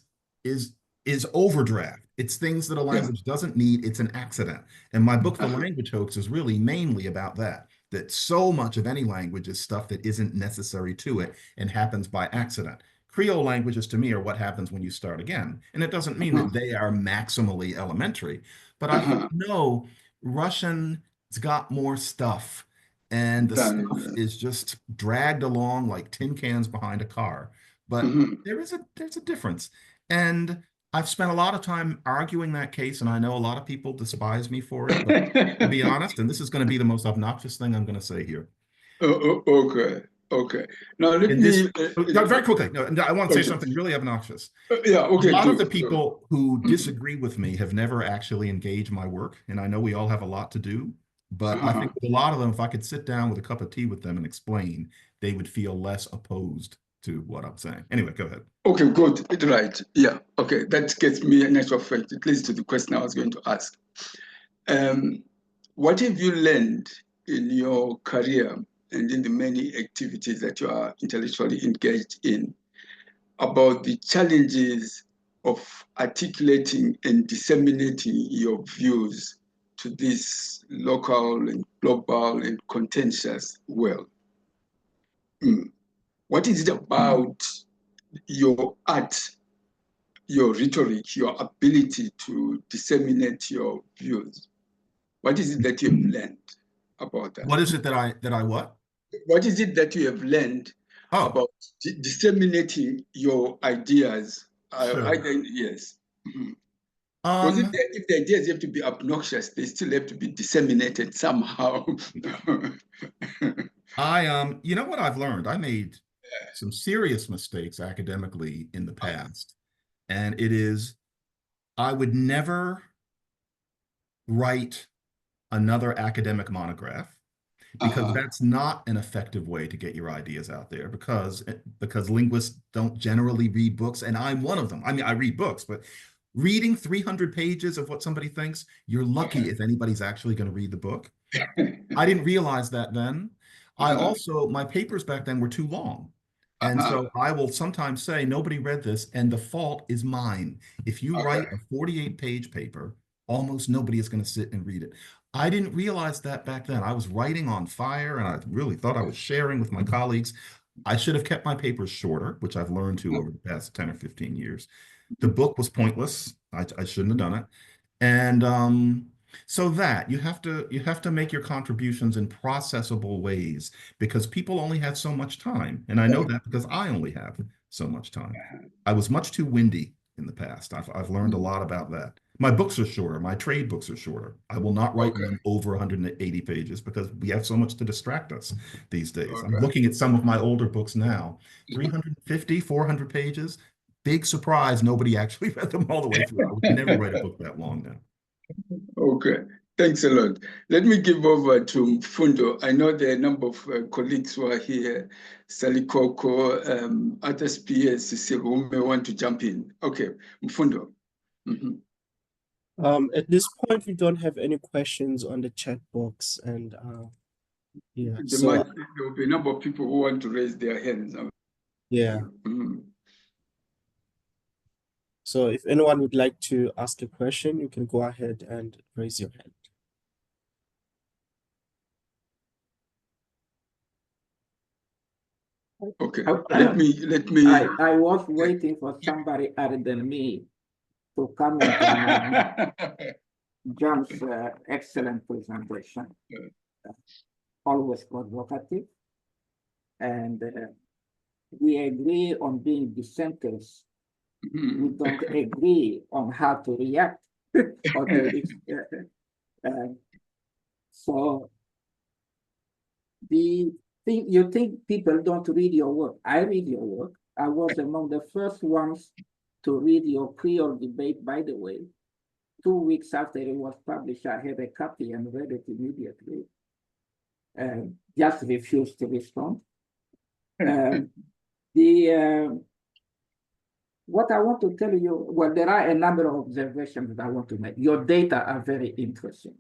overdraft. It's things that a language doesn't need. It's an accident. And my book, The Language Hoax, is really mainly about that so much of any language is stuff that isn't necessary to it and happens by accident. Creole languages, to me, are what happens when you start again. And it doesn't mean that they are maximally elementary. But I thought, no, Russian's got more stuff. and the Done. stuff is just dragged along like tin cans behind a car. But Mhm. there's a difference. And I've spent a lot of time arguing that case, and I know a lot of people despise me for it, but to be honest, and this is going to be the most obnoxious thing I'm going to say here. Okay, okay. Now let In me. this, very quickly, no, I want to say Okay. something really obnoxious. Yeah, okay. A lot of do. the people who disagree with me have never actually engaged my work, and I know we all have a lot to do, but I think with a lot of them, if I could sit down with a cup of tea with them and explain, they would feel less opposed to what I'm saying. Anyway, go ahead. Okay, good. Right. Yeah. Okay. That gets me a natural effect, at least to the question I was going to ask. What have you learned in your career and in the many activities that you are intellectually engaged in about the challenges of articulating and disseminating your views to this local and global and contentious world? What is it about your art, your rhetoric, your ability to disseminate your views? What is it that you have learned about that? What is it that I what? What is it that you have learned about disseminating your ideas? Sure. Yes. Because if the ideas have to be obnoxious, they still have to be disseminated somehow. You know what I've learned? I made some serious mistakes academically in the past, and it is I would never write another academic monograph because that's not an effective way to get your ideas out there because linguists don't generally read books, and I'm one of them. I mean, I read books, but reading 300 pages of what somebody thinks, you're lucky if anybody's actually going to read the book. I didn't realize that then. My papers back then were too long. And so I will sometimes say, nobody read this, and the fault is mine. If you write a 48-page paper, almost nobody is going to sit and read it. I didn't realize that back then. I was writing on fire, and I really thought I was sharing with my colleagues. I should have kept my papers shorter, which I've learned to over the past 10 or 15 years. The book was pointless. I shouldn't have done it. And so that you have to make your contributions in processable ways because people only have so much time. And I know that because I only have so much time. I was much too windy in the past. I've learned a lot about that. My books are shorter. My trade books are shorter. I will not write one over 180 pages because we have so much to distract us these days. I'm looking at some of my older books now, 350, 400 pages. Big surprise, nobody actually read them all the way through. I would never write a book that long now. Okay, thanks a lot. Let me give over to Mfundo. I know there are a number of colleagues who are here, Sally Coco, others peers, who may want to jump in. Okay, Mfundo. At this point, we don't have any questions on the chat box, and yeah, There will be a number of people who want to raise their hands. Yeah. So if anyone would like to ask a question, you can go ahead and raise your hand. Okay, let me. I was waiting for somebody other than me to comment on John's excellent presentation. Always provocative. And we agree on being dissenters. We don't agree on how to react. So you think people don't read your work. I read your work. I was among the first ones to read your Creole debate, by the way. 2 weeks after it was published, I had a copy and read it immediately. Just refused to respond. What I want to tell you, well, there are a number of observations that I want to make. Your data are very interesting.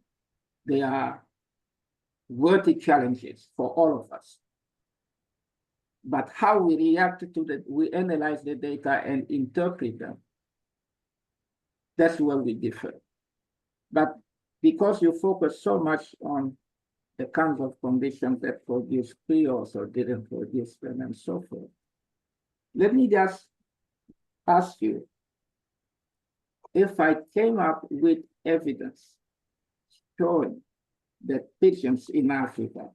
They are worthy challenges for all of us. But how we react to that, we analyze the data and interpret them. That's where we differ. But because you focus so much on the kinds of conditions that produce Creoles or didn't produce them and so forth, let me just ask you, if I came up with evidence showing that pigeons in Africa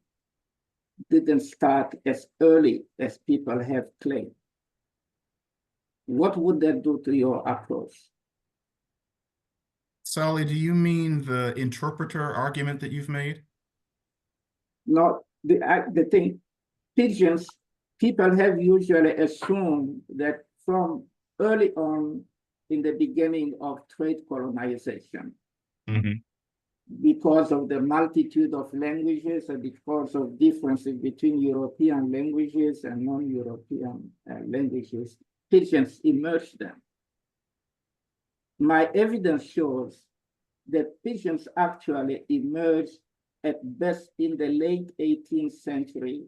didn't start as early as people have claimed. What would that do to your approach? Sally, do you mean the interpreter argument that you've made? Not the thing, pigeons, people have usually assumed that from early on in the beginning of trade colonization, because of the multitude of languages and because of differences between European languages and non-European languages, pigeons emerged them. My evidence shows that pigeons actually emerged at best in the late 18th century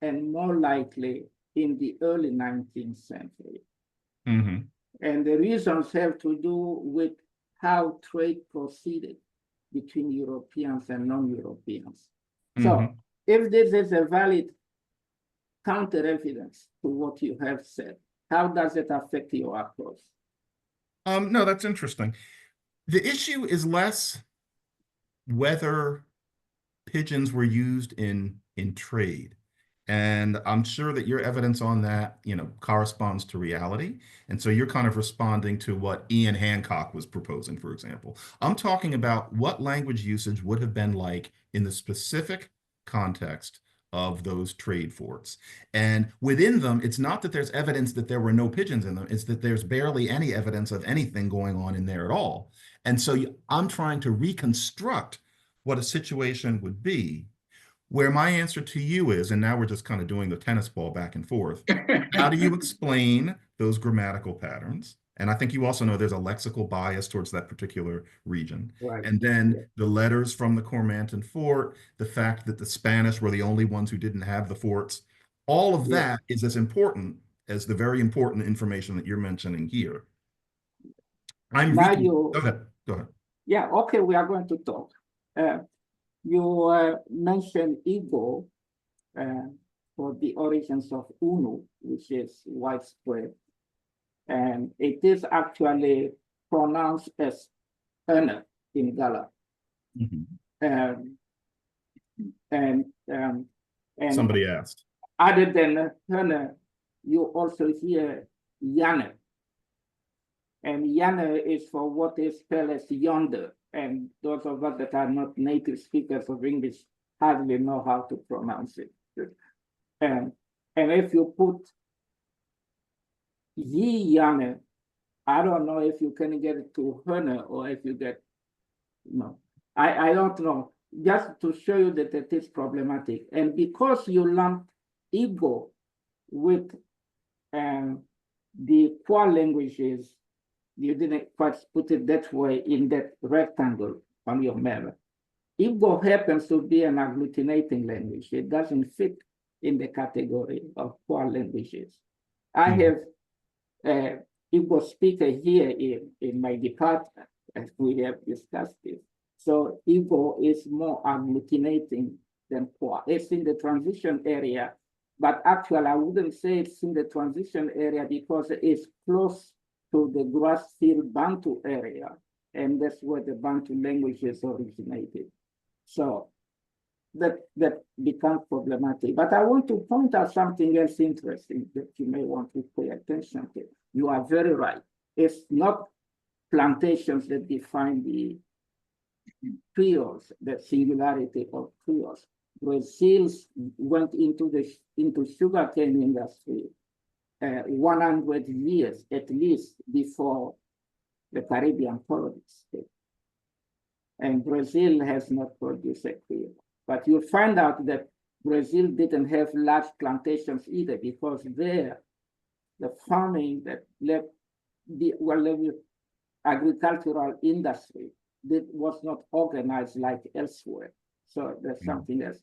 and more likely in the early 19th century. And the reasons have to do with how trade proceeded between Europeans and non-Europeans. So if this is a valid counter evidence to what you have said, how does it affect your approach? No, that's interesting. The issue is less whether pigeons were used in trade. And I'm sure that your evidence on that, corresponds to reality. And so you're kind of responding to what Ian Hancock was proposing, for example. I'm talking about what language usage would have been like in the specific context of those trade forts. And within them, it's not that there's evidence that there were no pigeons in them, it's that there's barely any evidence of anything going on in there at all. And so I'm trying to reconstruct what a situation would be where my answer to you is, and now we're just kind of doing the tennis ball back and forth, how do you explain those grammatical patterns? And I think you also know there's a lexical bias towards that particular region. Right. And then the letters from the Cormanton fort, the fact that the Spanish were the only ones who didn't have the forts, all of that is as important as the very important information that you're mentioning here. Go ahead. Yeah, okay, we are going to talk. You mentioned Igbo for the origins of Unu, which is widespread. And it is actually pronounced as Ene in Gala. And somebody asked. Other than Ene, you also hear Yane. And Yane is for what is spelled as yonder. And those of us that are not native speakers of English hardly know how to pronounce it. And if you put Yi Yane, I don't know if you can get it to Herne or if you get, no, I don't know. Just to show you that it is problematic. And because you lump Igbo with the Kwa languages, you didn't quite put it that way in that rectangle on your map. Igbo happens to be an agglutinating language. It doesn't fit in the category of Kwa languages. I have Igbo speaker here in my department, as we have discussed this. So Igbo is more agglutinating than Kwa. It's in the transition area, but actually I wouldn't say it's in the transition area because it's close to the grass field Bantu area, and that's where the Bantu languages originated. So that becomes problematic. But I want to point out something else interesting that you may want to pay attention to. You are very right. It's not plantations that define the Creoles, the singularity of Creoles. Brazil went into sugarcane industry 100 years at least before the Caribbean colonies. And Brazil has not produced a Creole. But you'll find out that Brazil didn't have large plantations either because there, the farming that left the agricultural industry was not organized like elsewhere. So there's something else.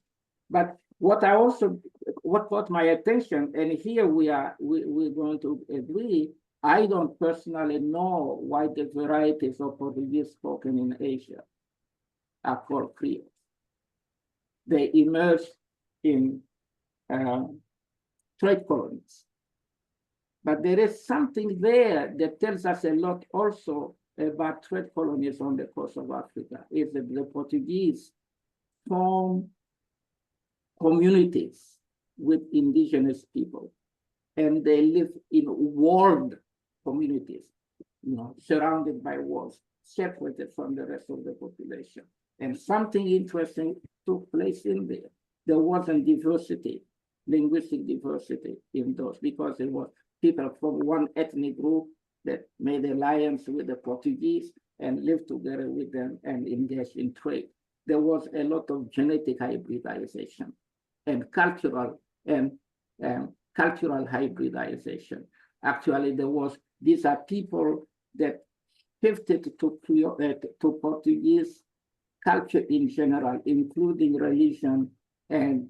But what caught my attention, and here we're going to agree, I don't personally know why the varieties of Portuguese spoken in Asia are called Creoles. They emerged in trade colonies. But there is something there that tells us a lot also about trade colonies on the coast of Africa, is that the Portuguese formed communities with indigenous people, and they live in walled communities, surrounded by walls, separated from the rest of the population. And something interesting took place in there. There wasn't diversity, linguistic diversity in those, because it was people from one ethnic group that made alliance with the Portuguese and lived together with them and engaged in trade. There was a lot of genetic hybridization and cultural hybridization. Actually, these are people that shifted to Portuguese culture in general, including religion and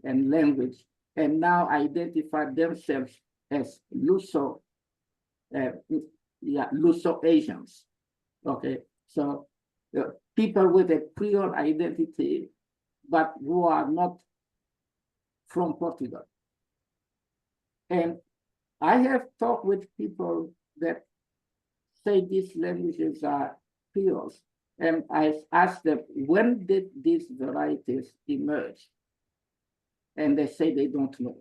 language, and now identify themselves as Luso-Asians. Okay, so people with a Creole identity, but who are not from Portugal. And I have talked with people that say these languages are Creoles, and I asked them, when did these varieties emerge? And they say they don't know.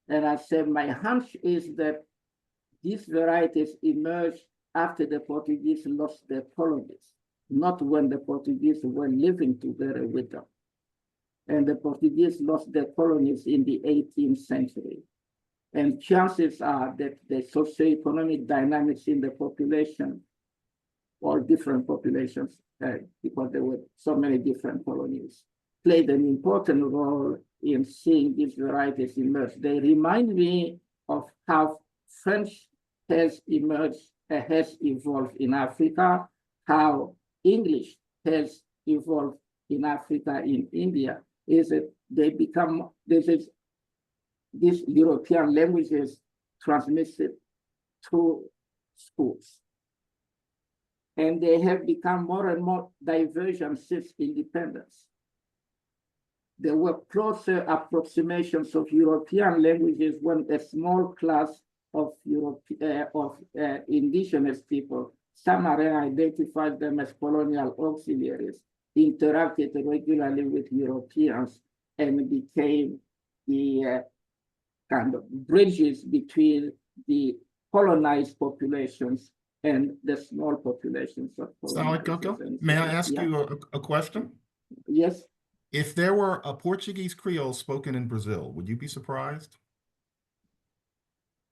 And I said, my hunch is that these varieties emerged after the Portuguese lost their colonies, not when the Portuguese were living together with them. And the Portuguese lost their colonies in the 18th century. And chances are that the socioeconomic dynamics in the population, or different populations, because there were so many different colonies, played an important role in seeing these varieties emerge. They remind me of how French has evolved in Africa, how English has evolved in Africa, in India, is that they become, these European languages transmitted through schools. And they have become more and more divergent since independence. There were closer approximations of European languages when a small class of indigenous people, some are identified them as colonial auxiliaries, interacted regularly with Europeans and became the kind of bridges between the colonized populations and the small populations of colonizers. May I ask you a question? Yes. If there were a Portuguese Creole spoken in Brazil, would you be surprised?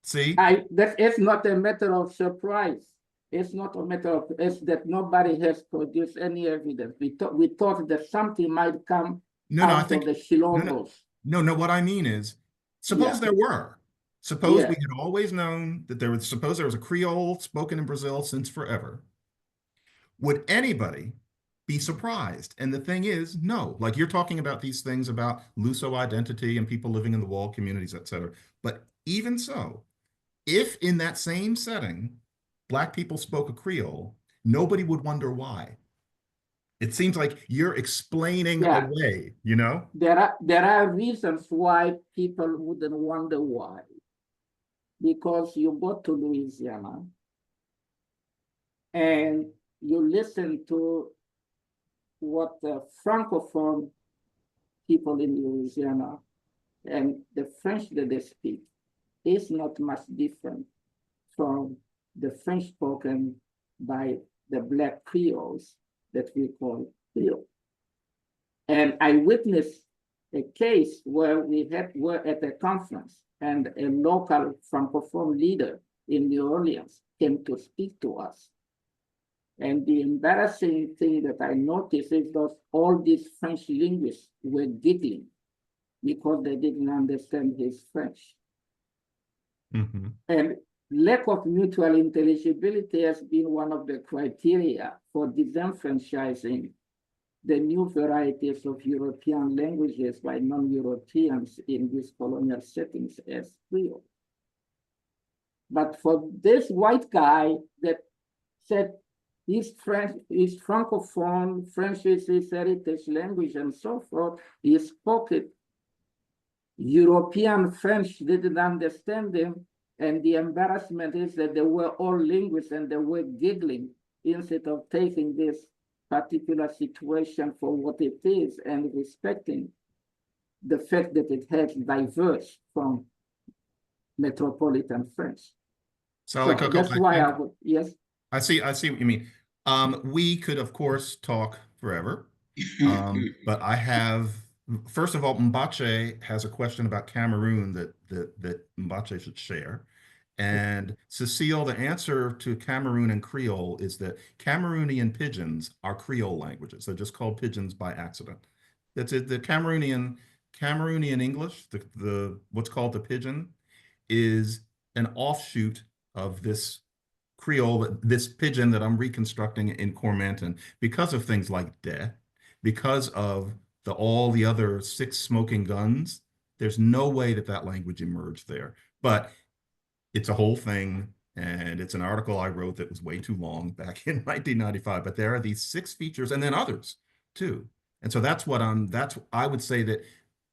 See? That is not a matter of surprise. It's not a matter of, it's that nobody has produced any evidence. We thought that something might come out of the Shilongos. No, what I mean is, suppose there were. Suppose we had always known that suppose there was a Creole spoken in Brazil since forever. Would anybody be surprised? And the thing is, no. Like, you're talking about these things about Luso identity and people living in the walled communities, et cetera. But even so, if in that same setting, Black people spoke a Creole, nobody would wonder why. It seems like you're explaining away, There are reasons why people wouldn't wonder why. Because you go to Louisiana and you listen to what the Francophone people in Louisiana and the French that they speak is not much different from the French spoken by the Black Creoles that we call Creole. And I witnessed a case where were at a conference and a local Francophone leader in New Orleans came to speak to us. And the embarrassing thing that I noticed is that all these French linguists were giggling because they didn't understand his French. Mm-hmm. And lack of mutual intelligibility has been one of the criteria for disenfranchising the new varieties of European languages by non-Europeans in these colonial settings as Creole. But for this white guy that said he's Francophone, French is his heritage language and so forth, he spoke it. European French didn't understand him, and the embarrassment is that they were all linguists and they were giggling instead of taking this particular situation for what it is and respecting the fact that it has diverged from metropolitan French. So like, that's why I would, yes. I see what you mean. We could, of course, talk forever. But I have, first of all, Mbache has a question about Cameroon that Mbache should share. And Cecile, the answer to Cameroon and Creole is that Cameroonian pidgins are Creole languages. They're just called pidgins by accident. That's it. The Cameroonian English, the what's called the pidgin, is an offshoot of this Creole, this pidgin that I'm reconstructing in Cormanton because of things like death, because of all the other 6 smoking guns. There's no way that language emerged there. But it's a whole thing, and it's an article I wrote that was way too long back in 1995. But there are these 6 features, and then others too. And so I would say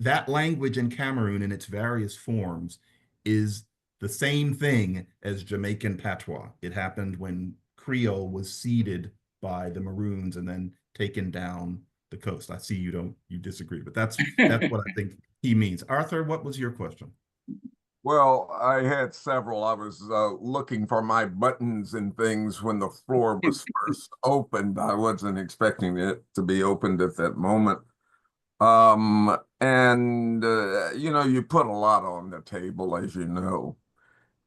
that language in Cameroon in its various forms is the same thing as Jamaican patois. It happened when Creole was ceded by the Maroons and then taken down the coast. I see you disagree, but that's what I think he means. Arthur, what was your question? Well, I had several. I was looking for my buttons and things when the floor was first opened. I wasn't expecting it to be opened at that moment. You put a lot on the table, as you know.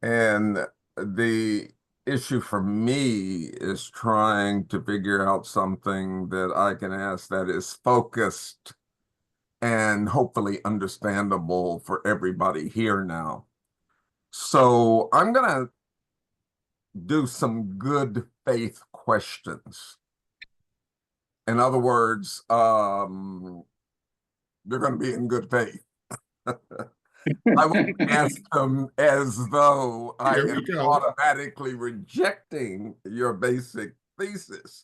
And the issue for me is trying to figure out something that I can ask that is focused and hopefully understandable for everybody here now. So I'm going to do some good faith questions. In other words, they're going to be in good faith. I won't ask them as though I am automatically rejecting your basic thesis.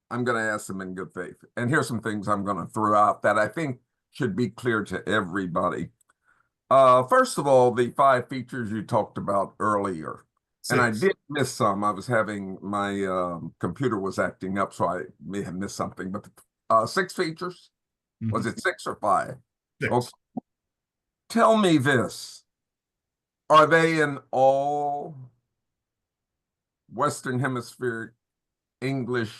I'm going to ask them in good faith. And here's some things I'm going to throw out that I think should be clear to everybody. First of all, the 5 features you talked about earlier. 6. And I did miss some. I was having my computer was acting up, so I may have missed something. But 6 features? Mm-hmm. Was it 6 or 5? 6. Okay. Tell me this. Are they in all Western Hemisphere English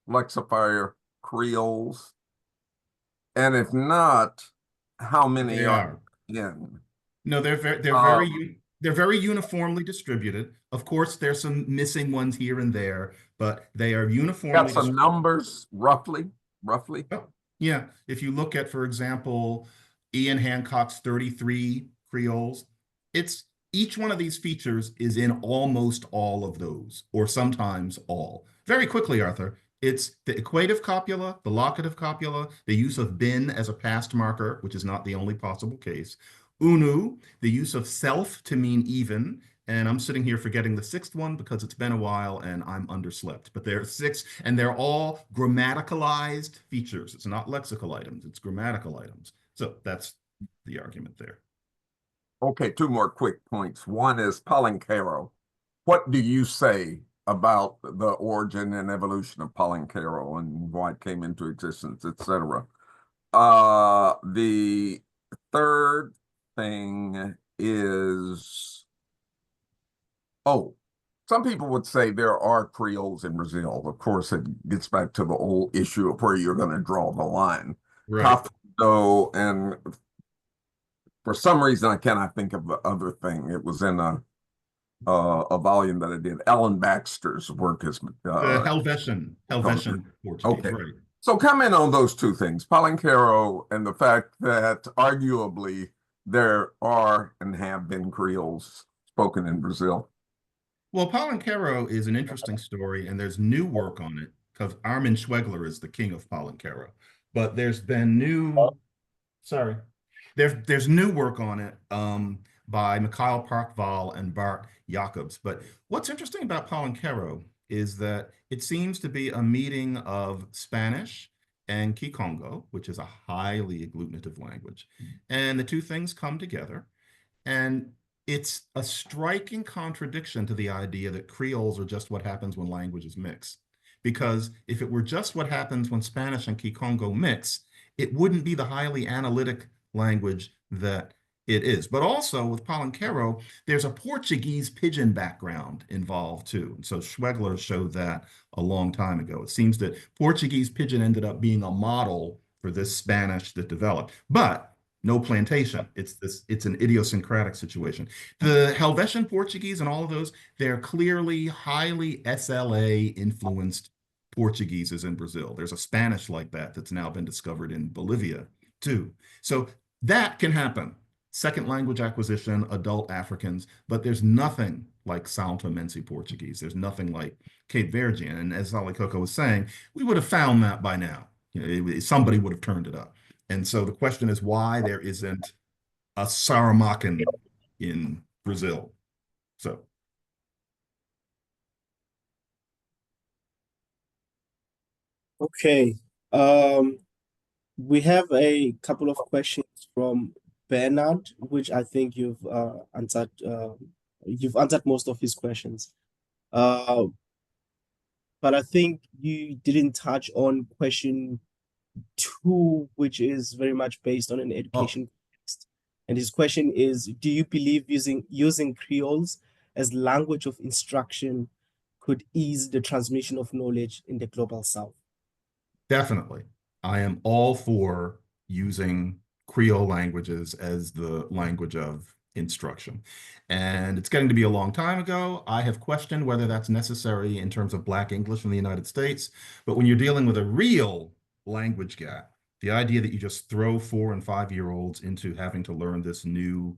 lexifier Creoles? And if not, how many are in? No, they're very uniformly distributed. Of course, there's some missing ones here and there, but they are uniformly. Got some numbers, roughly. Oh, yeah, if you look at, for example, Ian Hancock's 33 Creoles, each one of these features is in almost all of those, or sometimes all. Very quickly, Arthur, it's the equative copula, the locative copula, the use of bin as a past marker, which is not the only possible case. Unu, the use of self to mean even, and I'm sitting here forgetting the 6th one because it's been a while and I'm underslept. But there are 6, and they're all grammaticalized features. It's not lexical items, it's grammatical items. So that's the argument there. Okay, 2 more quick points. One is Polinquero. What do you say about the origin and evolution of Polinquero and why it came into existence, etc.? The third thing is, some people would say there are Creoles in Brazil. Of course, it gets back to the old issue of where you're going to draw the line. Right. And for some reason, I cannot think of the other thing. It was in a volume that I did. Ellen Baxter's work is Helvetian Portuguese. Okay. Right. So comment on those 2 things, Polinquero and the fact that arguably there are and have been Creoles spoken in Brazil. Well, Polinquero is an interesting story, and there's new work on it because Armin Schwegler is the king of Polinquero. But there's been there's new work on it by Mikhail Parkval and Bart Jacobs. But what's interesting about Polinquero is that it seems to be a meeting of Spanish and Kikongo, which is a highly agglutinative language. And the 2 things come together. And it's a striking contradiction to the idea that Creoles are just what happens when languages mix. Because if it were just what happens when Spanish and Kikongo mix, it wouldn't be the highly analytic language that it is. But also with Palenquero, there's a Portuguese pidgin background involved too. And so Schwegler showed that a long time ago. It seems that Portuguese pidgin ended up being a model for this Spanish that developed. But no plantation. It's an idiosyncratic situation. The Helvetian Portuguese and all of those, they're clearly highly SLA influenced Portugueses in Brazil. There's a Spanish like that that's now been discovered in Bolivia too. So that can happen. Second language acquisition, adult Africans, but there's nothing like São Tomense Portuguese. There's nothing like Cape Verdean. And as Ali Coco was saying, we would have found that by now. Somebody would have turned it up. And so the question is why there isn't a Saramacan in Brazil. So. Okay. We have a couple of questions from Bernard, which I think you've answered. You've answered most of his questions. But I think you didn't touch on question 2, which is very much based on an education context. And his question is, do you believe using Creoles as language of instruction could ease the transmission of knowledge in the global South? Definitely. I am all for using Creole languages as the language of instruction. And it's getting to be a long time ago. I have questioned whether that's necessary in terms of Black English in the United States. But when you're dealing with a real language gap, the idea that you just throw 4- and 5-year-olds into having to learn this new,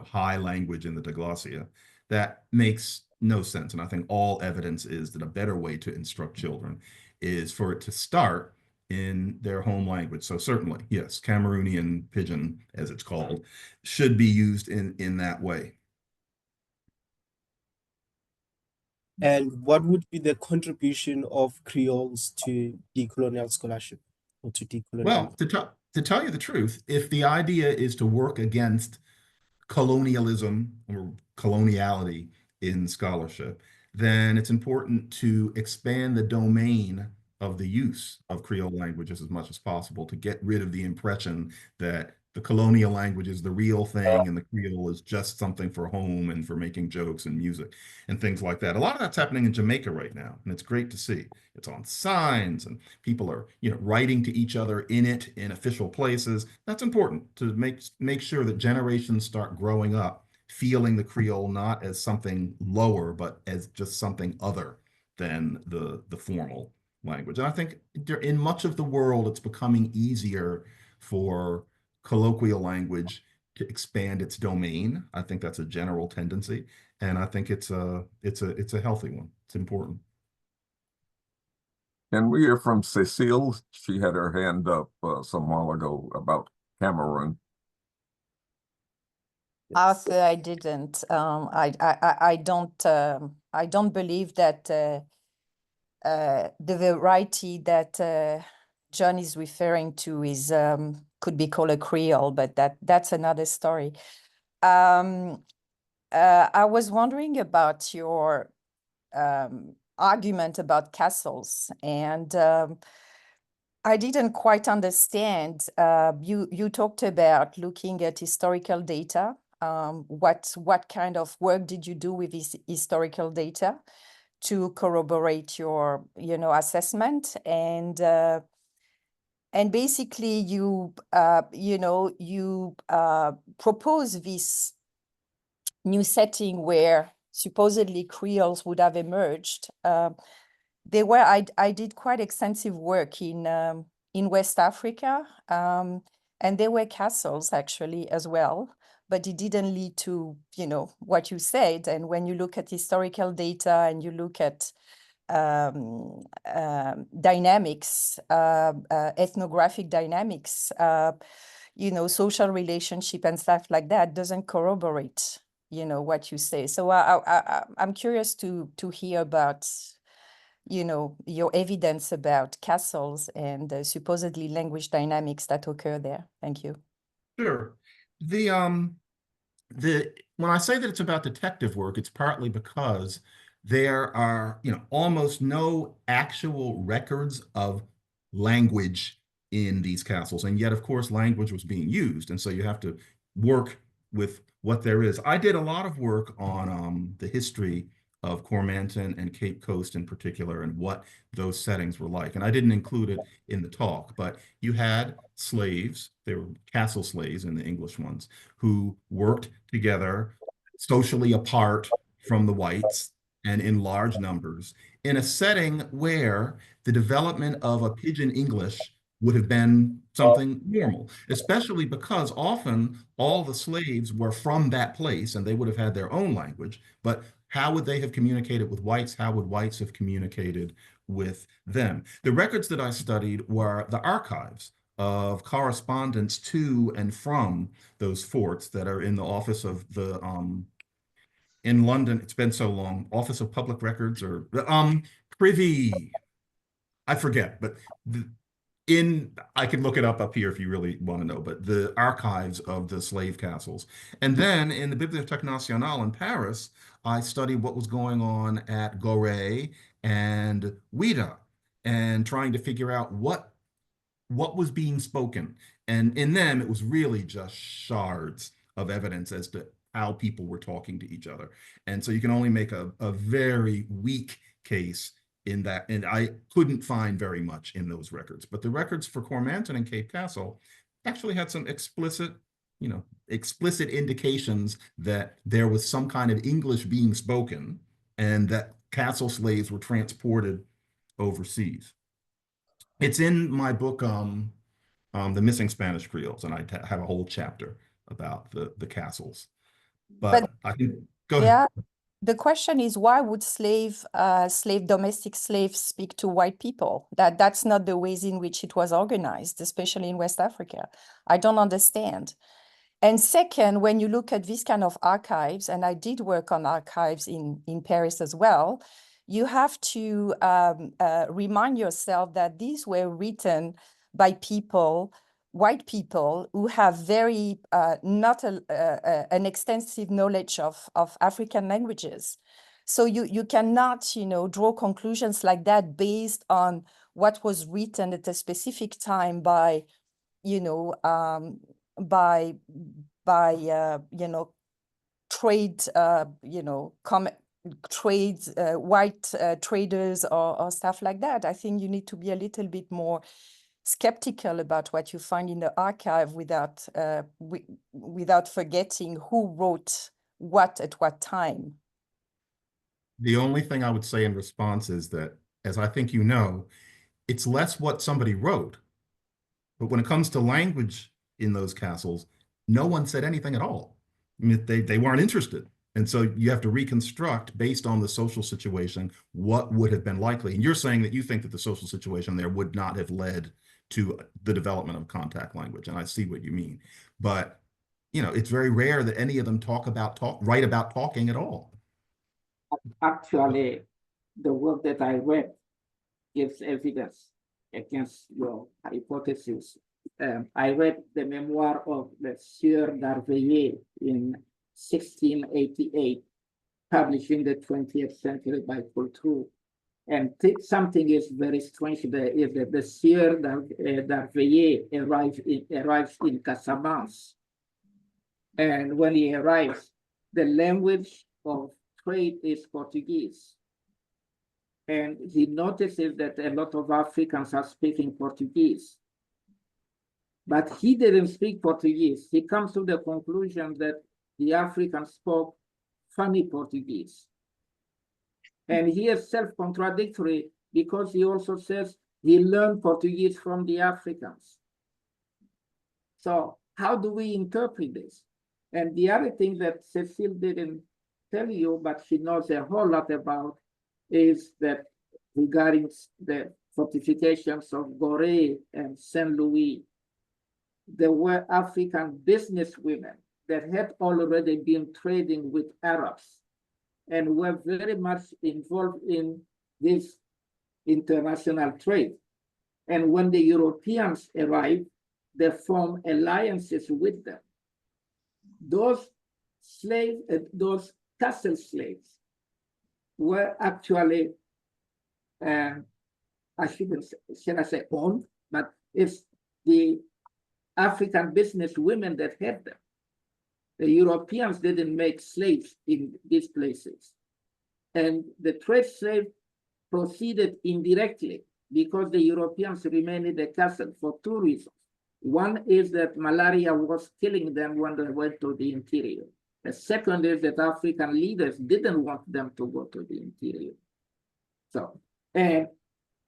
high language in the diglossia, that makes no sense. And I think all evidence is that a better way to instruct children is for it to start in their home language. So certainly, yes, Cameroonian pidgin, as it's called, should be used in that way. And what would be the contribution of Creoles to decolonial scholarship or to decolonial? Well, to tell you the truth, if the idea is to work against colonialism or coloniality in scholarship, then it's important to expand the domain of the use of Creole languages as much as possible to get rid of the impression that the colonial language is the real thing and the Creole is just something for home and for making jokes and music and things like that. A lot of that's happening in Jamaica right now, and it's great to see. It's on signs and people are, writing to each other in it in official places. That's important to make sure that generations start growing up feeling the Creole not as something lower, but as just something other than the formal language. And I think in much of the world, it's becoming easier for colloquial language to expand its domain. I think that's a general tendency, and I think it's a healthy one. It's important. And we hear from Cecile. She had her hand up some while ago about Cameroon. Arthur, I didn't. I don't believe that the variety that John is referring to is could be called a Creole, but that's another story. I was wondering about your argument about castles, and I didn't quite understand. You talked about looking at historical data. What kind of work did you do with this historical data to corroborate your assessment? And basically you propose this new setting where supposedly Creoles would have emerged. I did quite extensive work in West Africa, and there were castles actually as well, but it didn't lead to what you said. And when you look at historical data and you look at dynamics, ethnographic dynamics, social relationship and stuff like that, doesn't corroborate what you say. So I'm curious to hear about your evidence about castles and supposedly language dynamics that occur there. Thank you. Sure. When I say that it's about detective work, it's partly because there are, almost no actual records of language in these castles. And yet, of course, language was being used. And so you have to work with what there is. I did a lot of work on the history of Cormanton and Cape Coast in particular, and what those settings were like. And I didn't include it in the talk, but you had slaves, they were castle slaves in the English ones, who worked together socially apart from the whites and in large numbers in a setting where the development of a pidgin English would have been something normal, especially because often all the slaves were from that place and they would have had their own language. But how would they have communicated with whites? How would whites have communicated with them? The records that I studied were the archives of correspondence to and from those forts that are in the office of the in London. It's been so long, Office of Public Records or Privy, I forget, but I can look it up here if you really want to know, but the archives of the slave castles. And then in the Bibliothèque Nationale in Paris, I studied what was going on at Gorée and Ouida and trying to figure out what was being spoken. And in them, it was really just shards of evidence as to how people were talking to each other. And so you can only make a very weak case in that, and I couldn't find very much in those records. But the records for Cormanton and Cape Castle actually had some explicit indications that there was some kind of English being spoken and that castle slaves were transported overseas. It's in my book, The Missing Spanish Creoles, and I have a whole chapter about the castles. But I can go ahead. Yeah, the question is, why would domestic slaves speak to white people? That's not the ways in which it was organized, especially in West Africa. I don't understand. And second, when you look at this kind of archives, and I did work on archives in Paris as well, you have to remind yourself that these were written by people, white people, who have very not an extensive knowledge of African languages. So you cannot, draw conclusions like that based on what was written at a specific time by, trade, trades, white traders or stuff like that. I think you need to be a little bit more skeptical about what you find in the archive without forgetting who wrote what at what time. The only thing I would say in response is that, as I think you know, it's less what somebody wrote. But when it comes to language in those castles, no one said anything at all. I mean, they weren't interested. And so you have to reconstruct based on the social situation what would have been likely. And you're saying that you think that the social situation there would not have led to the development of contact language. And I see what you mean. But, it's very rare that any of them write about talking at all. Actually, the work that I read gives evidence against your hypothesis. I read the memoir of the Sieur d'Arveillet in 1688, published in the 20th century by Coultreux. And something is very strange there is that the Sieur d'Arveillet arrives in Casamance. And when he arrives, the language of trade is Portuguese. And he notices that a lot of Africans are speaking Portuguese. But he didn't speak Portuguese. He comes to the conclusion that the Africans spoke funny Portuguese. And he is self-contradictory because he also says he learned Portuguese from the Africans. So how do we interpret this? And the other thing that Cecile didn't tell you, but she knows a whole lot about, is that regarding the fortifications of Gorée and Saint Louis, there were African businesswomen that had already been trading with Arabs and were very much involved in this international trade. And when the Europeans arrived, they formed alliances with them. Those castle slaves were actually, I shouldn't say, should I say owned, but it's the African business women that had them. The Europeans didn't make slaves in these places. And the trade slave proceeded indirectly because the Europeans remained in the castle for two reasons. One is that malaria was killing them when they went to the interior. The second is that African leaders didn't want them to go to the interior. So, and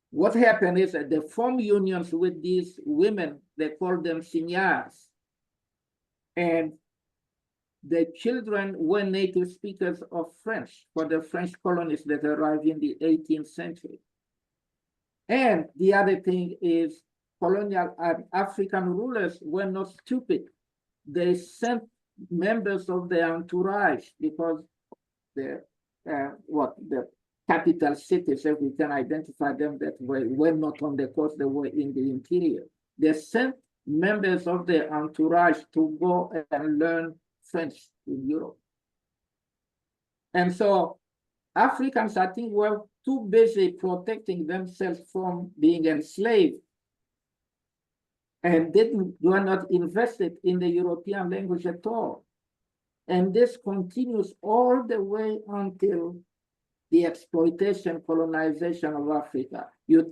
what happened is that they formed unions with these women, they called them seigneurs. And the children were native speakers of French for the French colonists that arrived in the 18th century. And the other thing is colonial African rulers were not stupid. They sent members of their entourage because the capital cities, if we can identify them that way, were not on the coast, they were in the interior. They sent members of their entourage to go and learn French in Europe. And so Africans, I think, were too busy protecting themselves from being enslaved and were not invested in the European language at all. And this continues all the way until the exploitation, colonization of Africa. You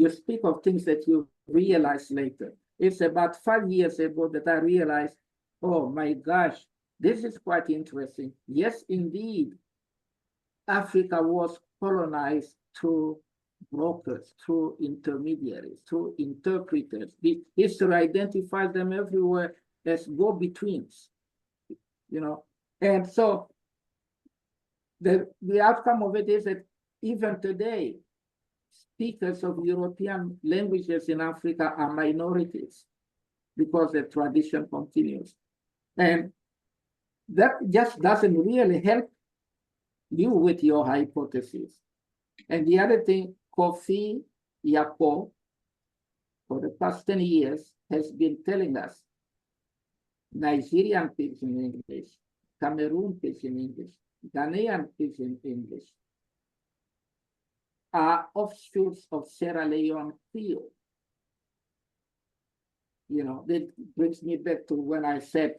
speak of things that you realize later. It's about 5 years ago that I realized, oh my gosh, this is quite interesting. Yes, indeed, Africa was colonized through brokers, through intermediaries, through interpreters. The history identifies them everywhere as go-betweens, you know. And so the outcome of it is that even today, speakers of European languages in Africa are minorities because the tradition continues. And that just doesn't really help you with your hypothesis. And the other thing, Kofi Yapo, for the past 10 years, has been telling us Nigerian Pidgin English, Cameroon Pidgin English, Ghanaian Pidgin English are offshoots of Sierra Leone Creole. You know, that brings me back to when I said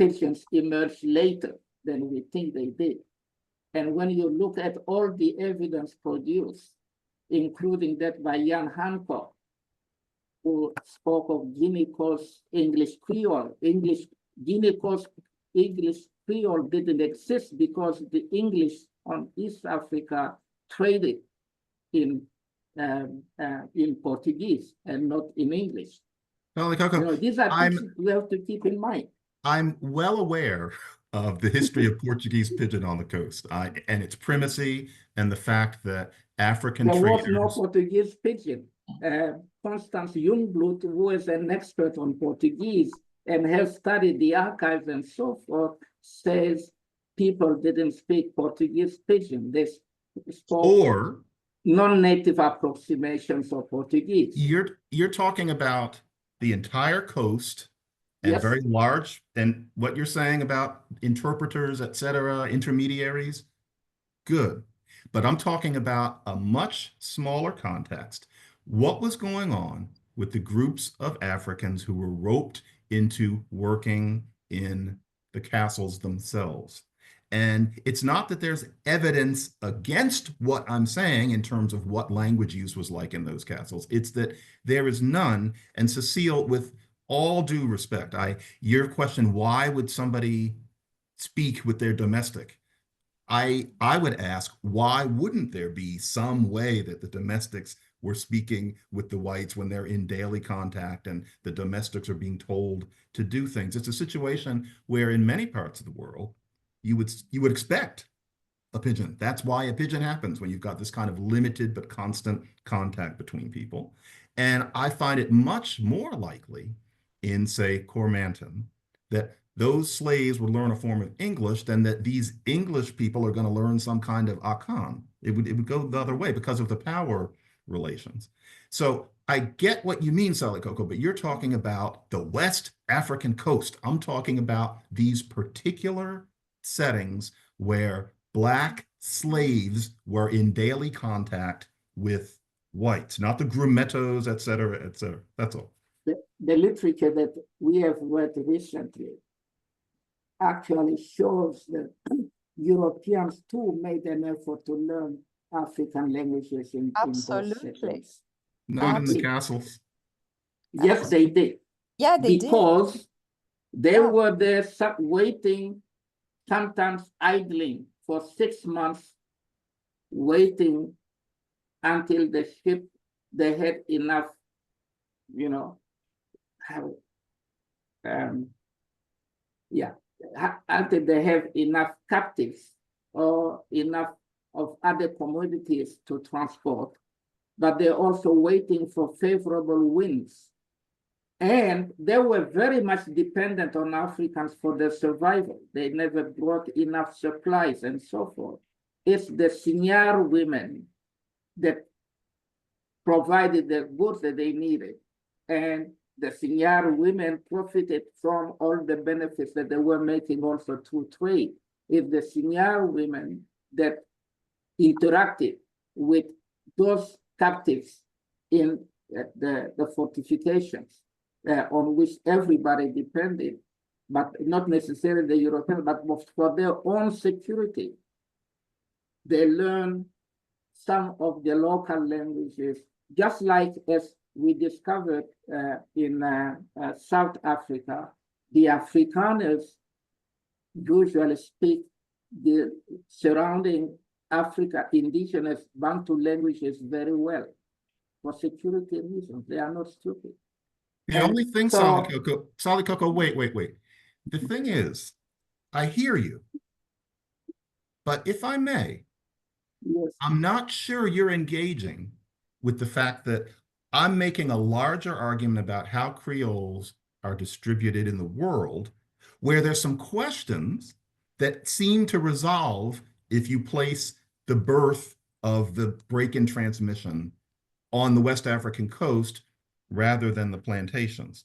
Pidgins emerged later than we think they did. And when you look at all the evidence produced, including that by Jan Hancock, who spoke of Guinea Coast English Creole, Guinea Coast English Creole didn't exist because the English on East Africa traded in Portuguese and not in English. Well, Coco, You know, these are things we have to keep in mind. I'm well aware of the history of Portuguese pidgin on the coast and its primacy and the fact that African There was traders. no Portuguese pidgin. Constance Jungblut, who is an expert on Portuguese and has studied the archives and so forth, says people didn't speak Portuguese pidgin. They spoke non-native approximations of Portuguese. You're talking about the entire coast and Yes. very large, and what you're saying about interpreters, etc., intermediaries, good. But I'm talking about a much smaller context. What was going on with the groups of Africans who were roped into working in the castles themselves? And it's not that there's evidence against what I'm saying in terms of what language use was like in those castles. It's that there is none. And Cecile, with all due respect, your question, why would somebody speak with their domestic? I would ask, why wouldn't there be some way that the domestics were speaking with the whites when they're in daily contact and the domestics are being told to do things? It's a situation where in many parts of the world, you would expect a pidgin. That's why a pidgin happens when you've got this kind of limited but constant contact between people. And I find it much more likely in, say, Cormanton, that those slaves would learn a form of English than that these English people are going to learn some kind of Akan. It would go the other way because of the power relations. So I get what you mean, Sally Coco, but you're talking about the West African coast. I'm talking about these particular settings where Black slaves were in daily contact with whites, not the grumettos, et cetera, et cetera. That's all. the literature that we have read recently actually shows that Europeans too made an effort to learn African languages in those Absolutely. settings. Not in the castles. Yes, they did. Yeah, they did. Because they Yeah. were there waiting, sometimes idling for 6 months, waiting until the ship, they had enough, you know, until they have enough captives or enough of other commodities to transport. But they're also waiting for favorable winds. And they were very much dependent on Africans for their survival. They never brought enough supplies and so forth. It's the senior women that provided the goods that they needed. And the senior women profited from all the benefits that they were making also through trade. If the senior women that interacted with those captives in the fortifications on which everybody depended, but not necessarily the Europeans, but for their own security, they learn some of the local languages, just like as we discovered in South Africa, the Afrikaners usually speak the surrounding Africa indigenous Bantu languages very well for security reasons. They are not stupid. The only thing, Salikoko, wait. The thing is, I hear you, but if I may, yes, I'm not sure you're engaging with the fact that I'm making a larger argument about how Creoles are distributed in the world, where there's some questions that seem to resolve if you place the birth of the break-in transmission on the West African coast rather than the plantations.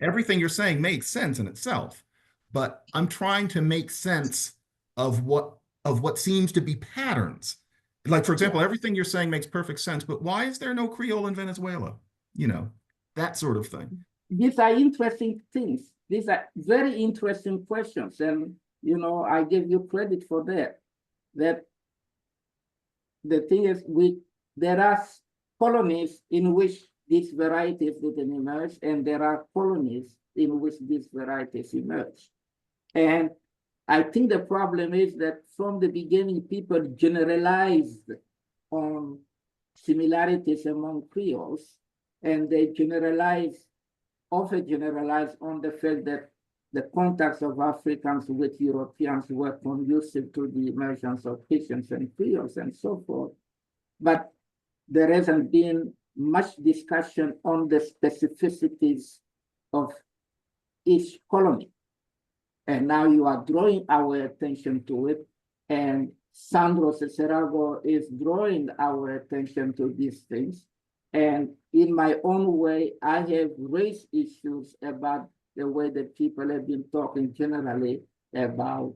Everything you're saying makes sense in itself, but I'm trying to make sense of what seems to be patterns. Like, for example, everything you're saying makes perfect sense, but why is there no Creole in Venezuela? You know, that sort of thing. These are interesting things. These are very interesting questions. And, you know, I give you credit for that. That the thing is, there are colonies in which these varieties didn't emerge, and there are colonies in which these varieties emerge. And I think the problem is that from the beginning, people generalized on similarities among Creoles, and they often generalized on the fact that the contacts of Africans with Europeans were conducive to the emergence of Haitians and Creoles and so forth. But there hasn't been much discussion on the specificities of each colony. And now you are drawing our attention to it, and Sandro Cesarago is drawing our attention to these things. And in my own way, I have raised issues about the way that people have been talking generally about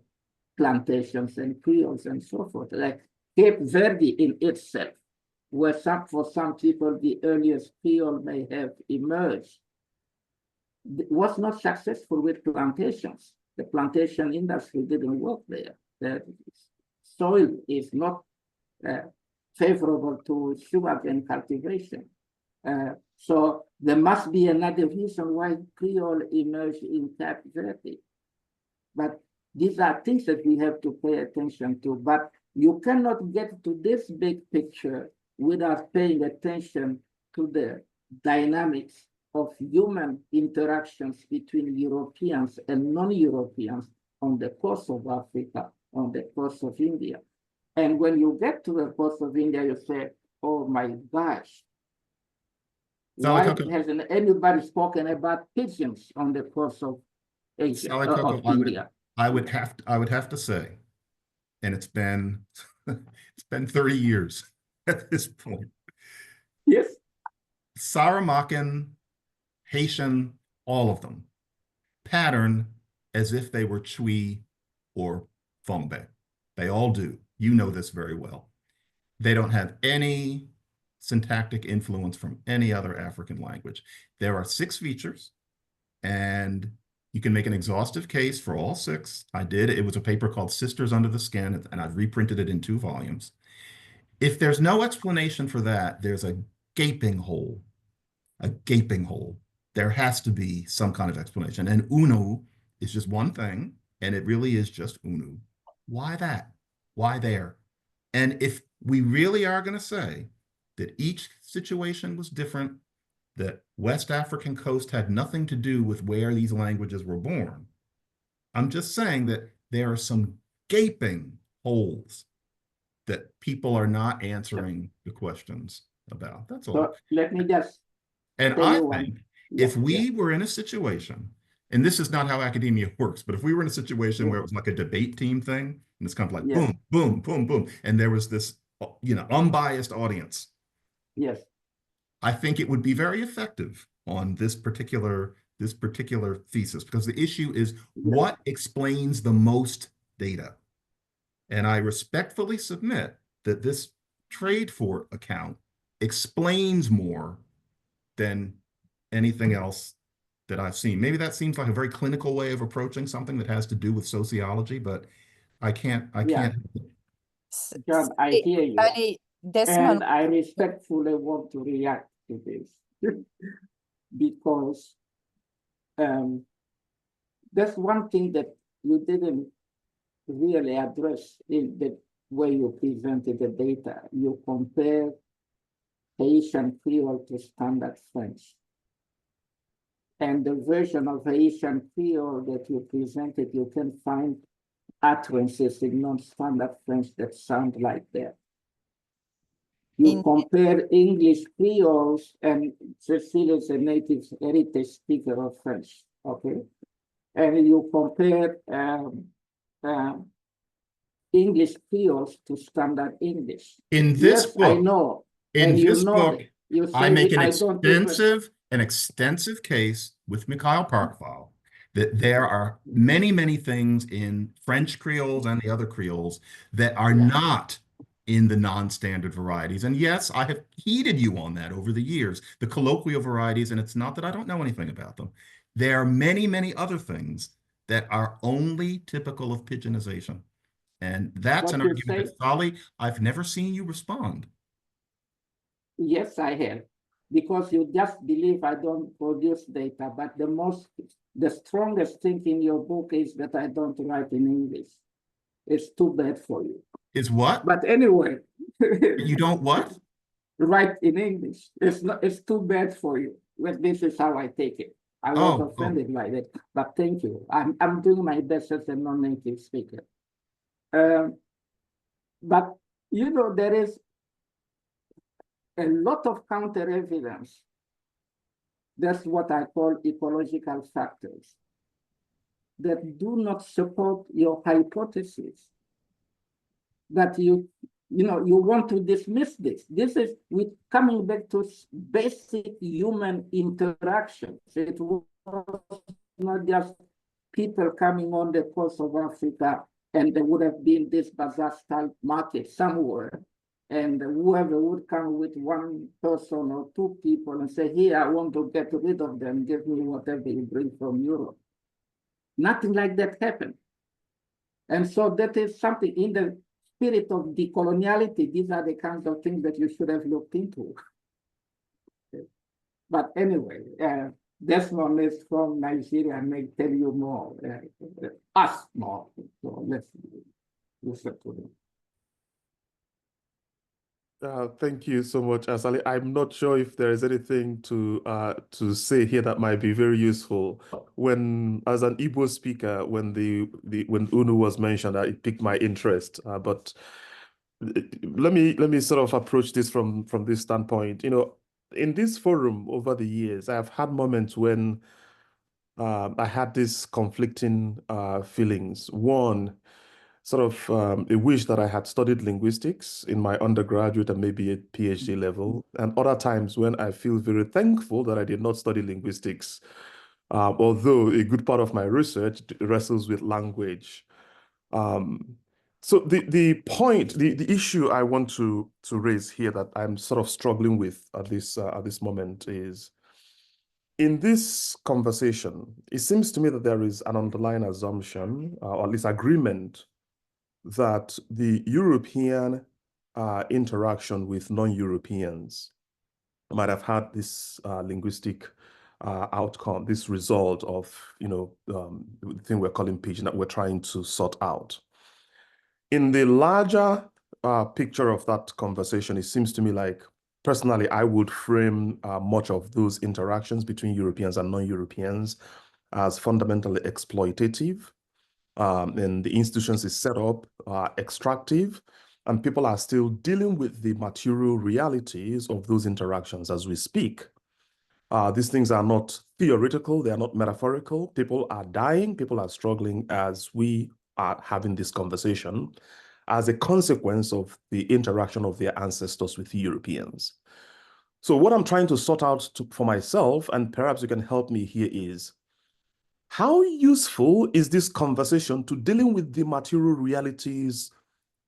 plantations and Creoles and so forth. Like Cape Verde in itself, where for some people the earliest Creole may have emerged, was not successful with plantations. The plantation industry didn't work there. The soil is not favorable to sugarcane cultivation. So there must be another reason why Creole emerged in Cape Verde. But these are things that we have to pay attention to. But you cannot get to this big picture without paying attention to the dynamics of human interactions between Europeans and non-Europeans on the coast of Africa, on the coast of India. And when you get to the coast of India, you say, oh my gosh, why hasn't anybody spoken about pigeons on the coast of Asia, of India? I would have to say, and it's been 30 years at this point. Yes. Saramaccan, Haitian, all of them pattern as if they were Twi or Fombe. They all do. You know this very well. They don't have any syntactic influence from any other African language. There are 6 features, and you can make an exhaustive case for all 6. I did. It was a paper called Sisters Under the Skin, and I've reprinted it in 2 volumes. If there's no explanation for that, there's a gaping hole. A gaping hole. There has to be some kind of explanation. And UNU is just one thing, and it really is just UNU. Why that? Why there? And if we really are going to say that each situation was different, that West African coast had nothing to do with where these languages were born, I'm just saying that there are some gaping holes that people are not answering the questions about. That's all. So let me just And tell I you think one. if we were in a situation, and this is not how academia works, but if we were in a situation where it was like a debate team thing, and it's kind of like boom, boom, boom, boom, and there was this, unbiased audience, Yes. I think it would be very effective on this particular thesis, because the issue is what explains the most data. And I respectfully submit that this trade for account explains more than anything else that I've seen. Maybe that seems like a very clinical way of approaching something that has to do with sociology, but I can't. John, I hear you. Ali, And Desmond, I respectfully want to react to this because that's one thing that you didn't really address in the way you presented the data. You compare Haitian Creole to Standard French. And the version of Haitian Creole that you presented, you can find utterances in non-standard French that sound like that. You compare English Creoles, and Cecile is a native heritage speaker of French, okay? And you compare English Creoles to standard English. In this book, I know. In this book, you say I make an I extensive case with Mikhail Parkval that there are many, many things in French Creoles and the other Creoles that are not in the non-standard varieties. And yes, I have heeded you on that over the years, the colloquial varieties, and it's not that I don't know anything about them. There are many, many other things that are only typical of pidginization. And that's an argument that, Sally, I've never seen you respond. Yes, I have, because you just believe I don't produce data, but the strongest thing in your book is that I don't write in English. It's too bad for you. Is what? But anyway. You don't what? Write in English. It's too bad for you. Well, this is how I take it. I was offended by that, but thank you. I'm doing my best as a non-native speaker. But, there is a lot of counter evidence. That's what I call ecological factors that do not support your hypothesis. That you want to dismiss this. This is with coming back to basic human interactions. It was not just people coming on the coast of Africa and there would have been this bazaar-style market somewhere. And whoever would come with one person or 2 people and say, here, I want to get rid of them, give me whatever you bring from Europe. Nothing like that happened. And so that is something in the spirit of decoloniality. These are the kinds of things that you should have looked into. But anyway, Desmond is from Nigeria and may tell you more, us more. So let's listen to him. Thank you so much, Asali. I'm not sure if there is anything to say here that might be very useful. When, as an Igbo speaker, when when UNU was mentioned, it piqued my interest. But let me sort of approach this from this standpoint. In this forum over the years, I have had moments when I had these conflicting feelings. One, sort of a wish that I had studied linguistics in my undergraduate and maybe at PhD level, and other times when I feel very thankful that I did not study linguistics, although a good part of my research wrestles with language. So the point, the issue I want to raise here that I'm sort of struggling with at this moment is, in this conversation, it seems to me that there is an underlying assumption, or at least agreement, that the European interaction with non-Europeans might have had this linguistic outcome, this result of, the thing we're calling pidgin that we're trying to sort out. In the larger picture of that conversation, it seems to me like, personally, I would frame much of those interactions between Europeans and non-Europeans as fundamentally exploitative. And the institutions is set up extractive, and people are still dealing with the material realities of those interactions as we speak. These things are not theoretical, they are not metaphorical. People are dying, people are struggling as we are having this conversation as a consequence of the interaction of their ancestors with Europeans. So what I'm trying to sort out for myself, and perhaps you can help me here, is how useful is this conversation to dealing with the material realities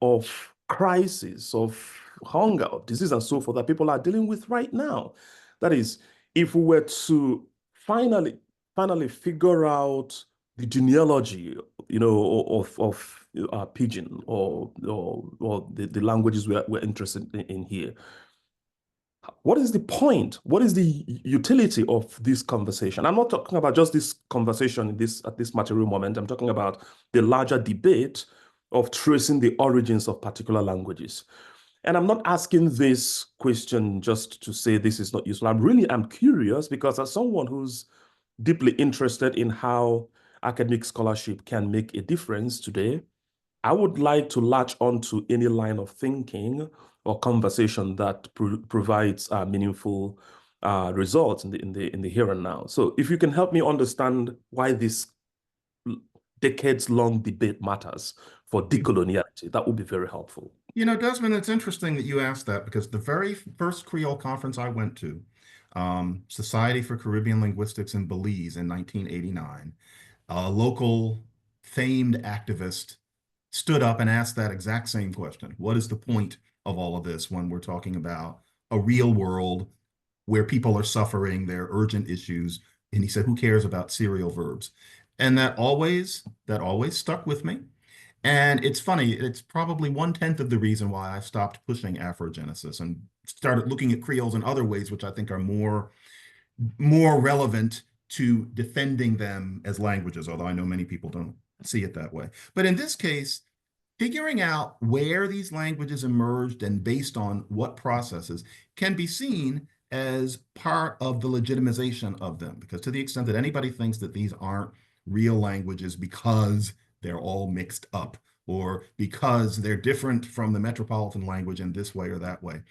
of crisis, of hunger, of disease, and so forth that people are dealing with right now? That is, if we were to finally figure out the genealogy, of pidgin or the languages we're interested in here, what is the point? What is the utility of this conversation? I'm not talking about just this conversation at this material moment. I'm talking about the larger debate of tracing the origins of particular languages. And I'm not asking this question just to say this is not useful. I'm curious, because as someone who's deeply interested in how academic scholarship can make a difference today, I would like to latch onto any line of thinking or conversation that provides meaningful results in the here and now. So if you can help me understand why this decades-long debate matters for decoloniality, that would be very helpful. Desmond, it's interesting that you asked that, because the very first Creole conference I went to, Society for Caribbean Linguistics in Belize in 1989, a local famed activist stood up and asked that exact same question. What is the point of all of this when we're talking about a real world where people are suffering their urgent issues? And he said, who cares about serial verbs? And that always stuck with me. And it's funny, it's probably 1/10 of the reason why I stopped pushing Afrogenesis and started looking at Creoles in other ways, which I think are more relevant to defending them as languages, although I know many people don't see it that way. But in this case, figuring out where these languages emerged and based on what processes can be seen as part of the legitimization of them. Because to the extent that anybody thinks that these aren't real languages because they're all mixed up, or because they're different from the metropolitan language in this way or that way,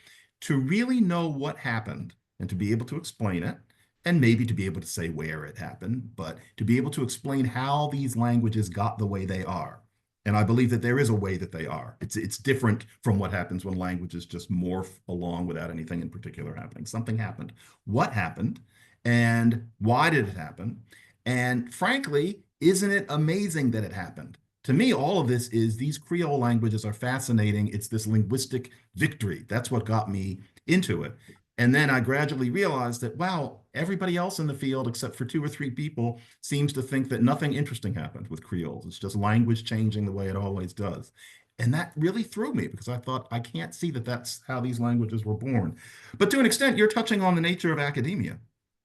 to really know what happened and to be able to explain it, and maybe to be able to say where it happened, but to be able to explain how these languages got the way they are. And I believe that there is a way that they are. It's different from what happens when languages just morph along without anything in particular happening. Something happened. What happened? And why did it happen? And frankly, isn't it amazing that it happened? To me, all of this is, these Creole languages are fascinating. It's this linguistic victory. That's what got me into it. And then I gradually realized that, wow, everybody else in the field, except for 2 or 3 people, seems to think that nothing interesting happened with Creoles. It's just language changing the way it always does. And that really threw me, because I thought, I can't see that that's how these languages were born. But to an extent, you're touching on the nature of academia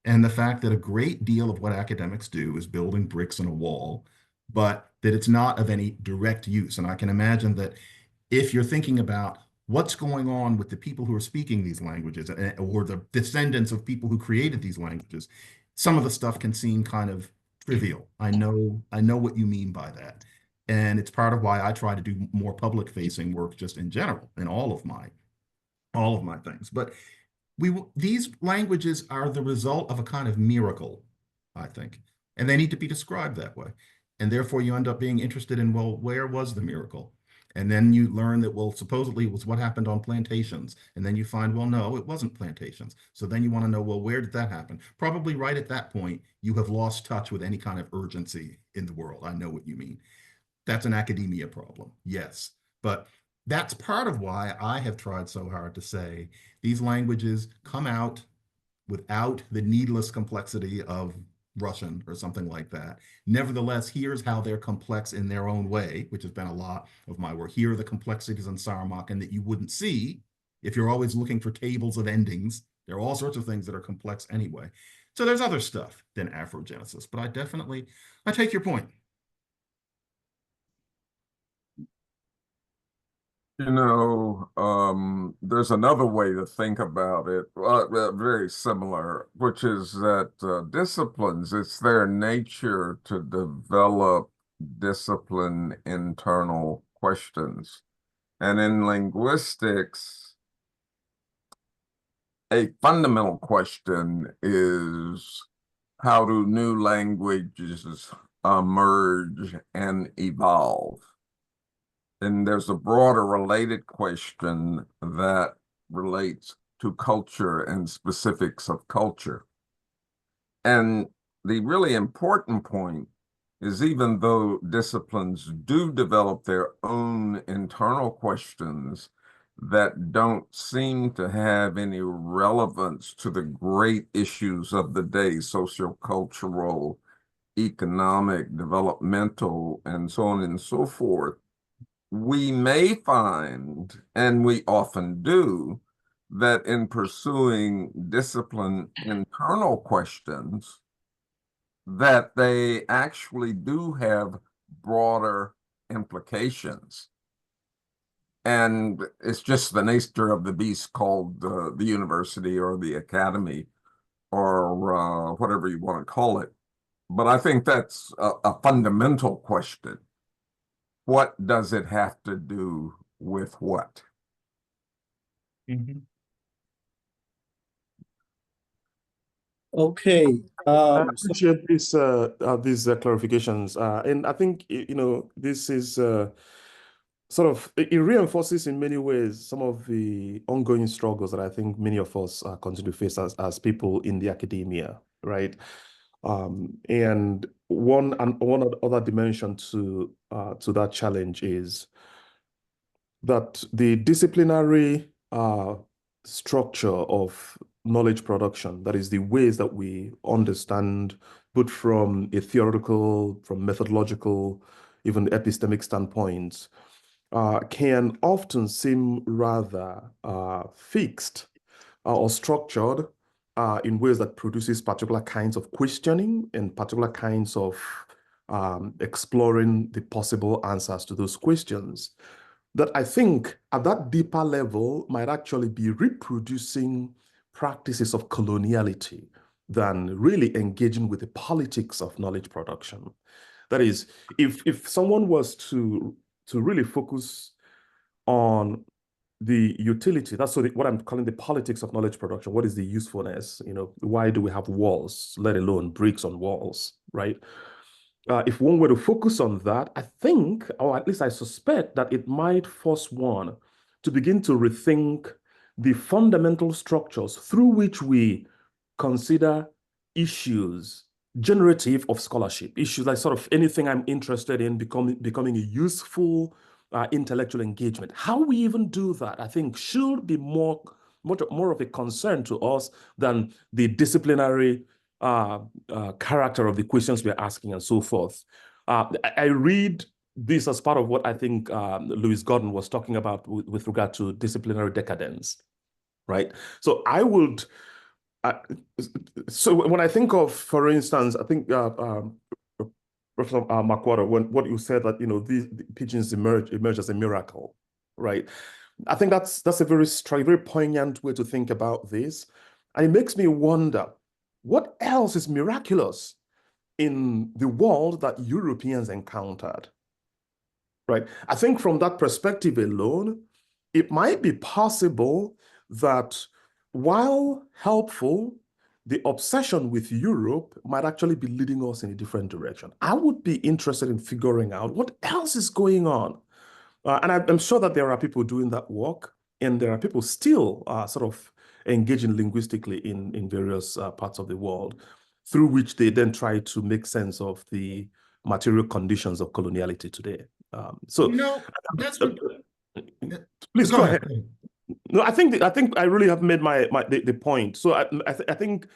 and the fact that a great deal of what academics do is building bricks in a wall, but that it's not of any direct use. And I can imagine that if you're thinking about what's going on with the people who are speaking these languages, or the descendants of people who created these languages, some of the stuff can seem kind of trivial. I know what you mean by that. And it's part of why I try to do more public facing work just in general in all of my things. But these languages are the result of a kind of miracle, I think, and they need to be described that way. And therefore you end up being interested in, well, where was the miracle? And then you learn that, well, supposedly it was what happened on plantations. And then you find, well, no, it wasn't plantations. So then you want to know, well, where did that happen? Probably right at that point, you have lost touch with any kind of urgency in the world. I know what you mean. That's an academia problem, yes. But that's part of why I have tried so hard to say these languages come out without the needless complexity of Russian or something like that. Nevertheless, here's how they're complex in their own way, which has been a lot of my work. Here are the complexities in Saramaccan that you wouldn't see if you're always looking for tables of endings. There are all sorts of things that are complex anyway. So there's other stuff than Afrogenesis, but I take your point. There's another way to think about it, very similar, which is that disciplines, it's their nature to develop discipline internal questions. And in linguistics, a fundamental question is, how do new languages emerge and evolve? And there's a broader related question that relates to culture and specifics of culture. And the really important point is, even though disciplines do develop their own internal questions that don't seem to have any relevance to the great issues of the day, sociocultural, economic, developmental, and so on and so forth, we may find, and we often do, that in pursuing discipline internal questions, that they actually do have broader implications. And it's just the nature of the beast called the university or the academy or whatever you want to call it. But I think that's a fundamental question. What does it have to do with what? Mm-hmm. Okay. I appreciate these clarifications, and I think this is sort of, it reinforces in many ways some of the ongoing struggles that I think many of us continue to face as people in the academia, right? And one other dimension to that challenge is that the disciplinary structure of knowledge production, that is the ways that we understand, both from a theoretical, from methodological, even epistemic standpoints, can often seem rather fixed or structured in ways that produces particular kinds of questioning and particular kinds of exploring the possible answers to those questions, that I think at that deeper level might actually be reproducing practices of coloniality than really engaging with the politics of knowledge production. That is, if someone was to really focus on the utility, that's what I'm calling the politics of knowledge production. What is the usefulness? Why do we have walls, let alone bricks on walls, right? If one were to focus on that, I think, or at least I suspect, that it might force one to begin to rethink the fundamental structures through which we consider issues generative of scholarship, issues like sort of anything I'm interested in becoming a useful intellectual engagement. How we even do that, I think, should be much more of a concern to us than the disciplinary character of the questions we're asking and so forth. I read this as part of what I think Lewis Gordon was talking about with regard to disciplinary decadence, right? So I would, so when I think of, for instance, I think Professor McWhorter, what you said that these pigeons emerge as a miracle, right? I think that's a very poignant way to think about this, and it makes me wonder, what else is miraculous in the world that Europeans encountered, right? I think from that perspective alone, it might be possible that while helpful, the obsession with Europe might actually be leading us in a different direction. I would be interested in figuring out what else is going on. And I'm sure that there are people doing that work, and there are people still sort of engaging linguistically in various parts of the world, through which they then try to make sense of the material conditions of coloniality today. That's what Please Go go ahead. ahead. No, I think I really have made the point. So I think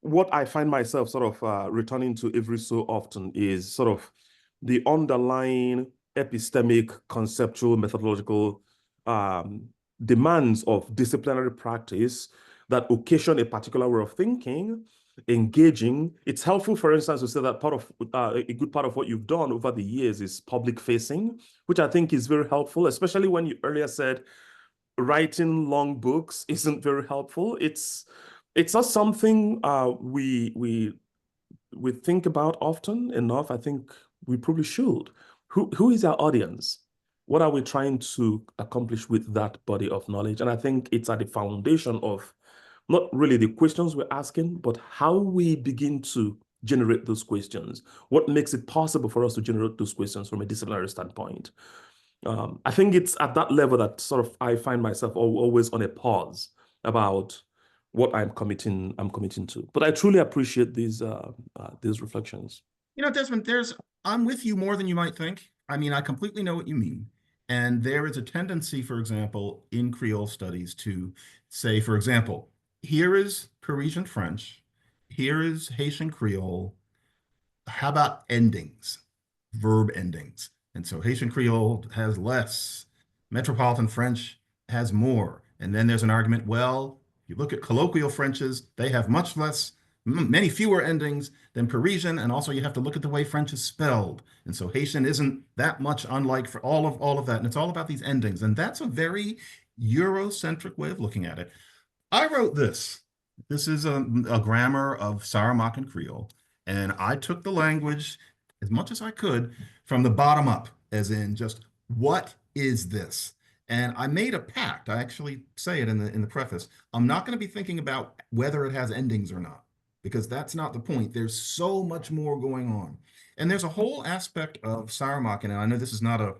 what I find myself sort of returning to every so often is sort of the underlying epistemic, conceptual, methodological demands of disciplinary practice that occasion a particular way of thinking, engaging. It's helpful, for instance, to say that part of a good part of what you've done over the years is public facing, which I think is very helpful, especially when you earlier said writing long books isn't very helpful. It's not something we think about often enough. I think we probably should. Who is our audience? What are we trying to accomplish with that body of knowledge? And I think it's at the foundation of not really the questions we're asking, but how we begin to generate those questions. What makes it possible for us to generate those questions from a disciplinary standpoint? I think it's at that level that sort of I find myself always on a pause about what I'm committing to. But I truly appreciate these reflections. You know, Desmond, I'm with you more than you might think. I mean, I completely know what you mean. And there is a tendency, for example, in Creole studies to say, for example, here is Parisian French, here is Haitian Creole. How about endings, verb endings? And so Haitian Creole has less, Metropolitan French has more. And then there's an argument, well, you look at colloquial Frenches, they have much less, many fewer endings than Parisian, and also you have to look at the way French is spelled. And so Haitian isn't that much unlike for all of that. And it's all about these endings. And that's a very Eurocentric way of looking at it. I wrote this. This is a grammar of Saramaccan Creole. And I took the language as much as I could from the bottom up, as in just what is this? And I made a pact. I actually say it in the preface. I'm not going to be thinking about whether it has endings or not, because that's not the point. There's so much more going on. And there's a whole aspect of Saramaccan, and I know this is not a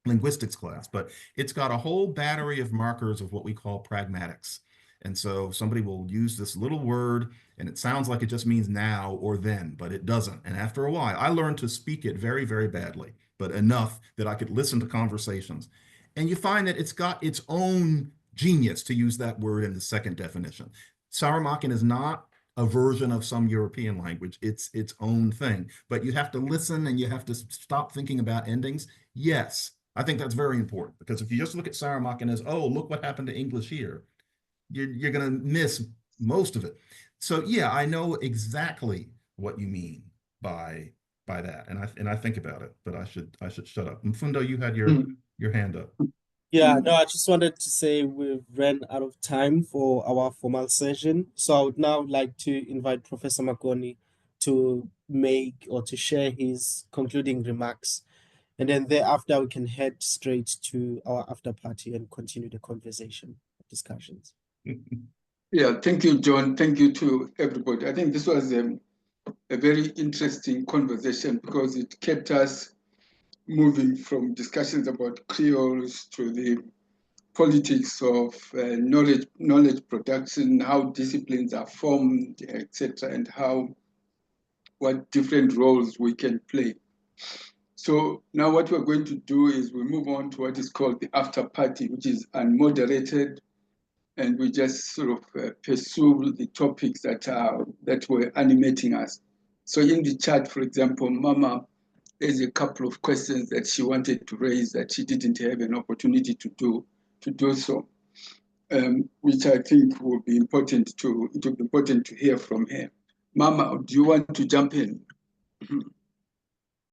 linguistics class, but it's got a whole battery of markers of what we call pragmatics. And so somebody will use this little word and it sounds like it just means now or then, but it doesn't. And after a while, I learned to speak it very, very badly, but enough that I could listen to conversations. And you find that it's got its own genius, to use that word in the second definition. Saramaccan is not a version of some European language. It's its own thing, but you have to listen and you have to stop thinking about endings. Yes, I think that's very important, because if you just look at Saramaccan as, oh, look what happened to English here, you're going to miss most of it. So yeah, I know exactly what you mean by that, and I think about it, but I should shut up. Mfundo, you had your hand up. Yeah, no, I just wanted to say we've ran out of time for our formal session. So I would now like to invite Professor Makoni to make or to share his concluding remarks. And then thereafter, we can head straight to our after party and continue the conversation, discussions. Yeah, thank you, John. Thank you to everybody. I think this was a very interesting conversation, because it kept us moving from discussions about Creoles to the politics of knowledge production, how disciplines are formed, etc., and what different roles we can play. So now what we're going to do is we move on to what is called the after party, which is unmoderated, and we just sort of pursue the topics that were animating us. So in the chat, for example, Mama, there's a couple of questions that she wanted to raise that she didn't have an opportunity to do so, which I think will be important to hear from her. Mama, do you want to jump in?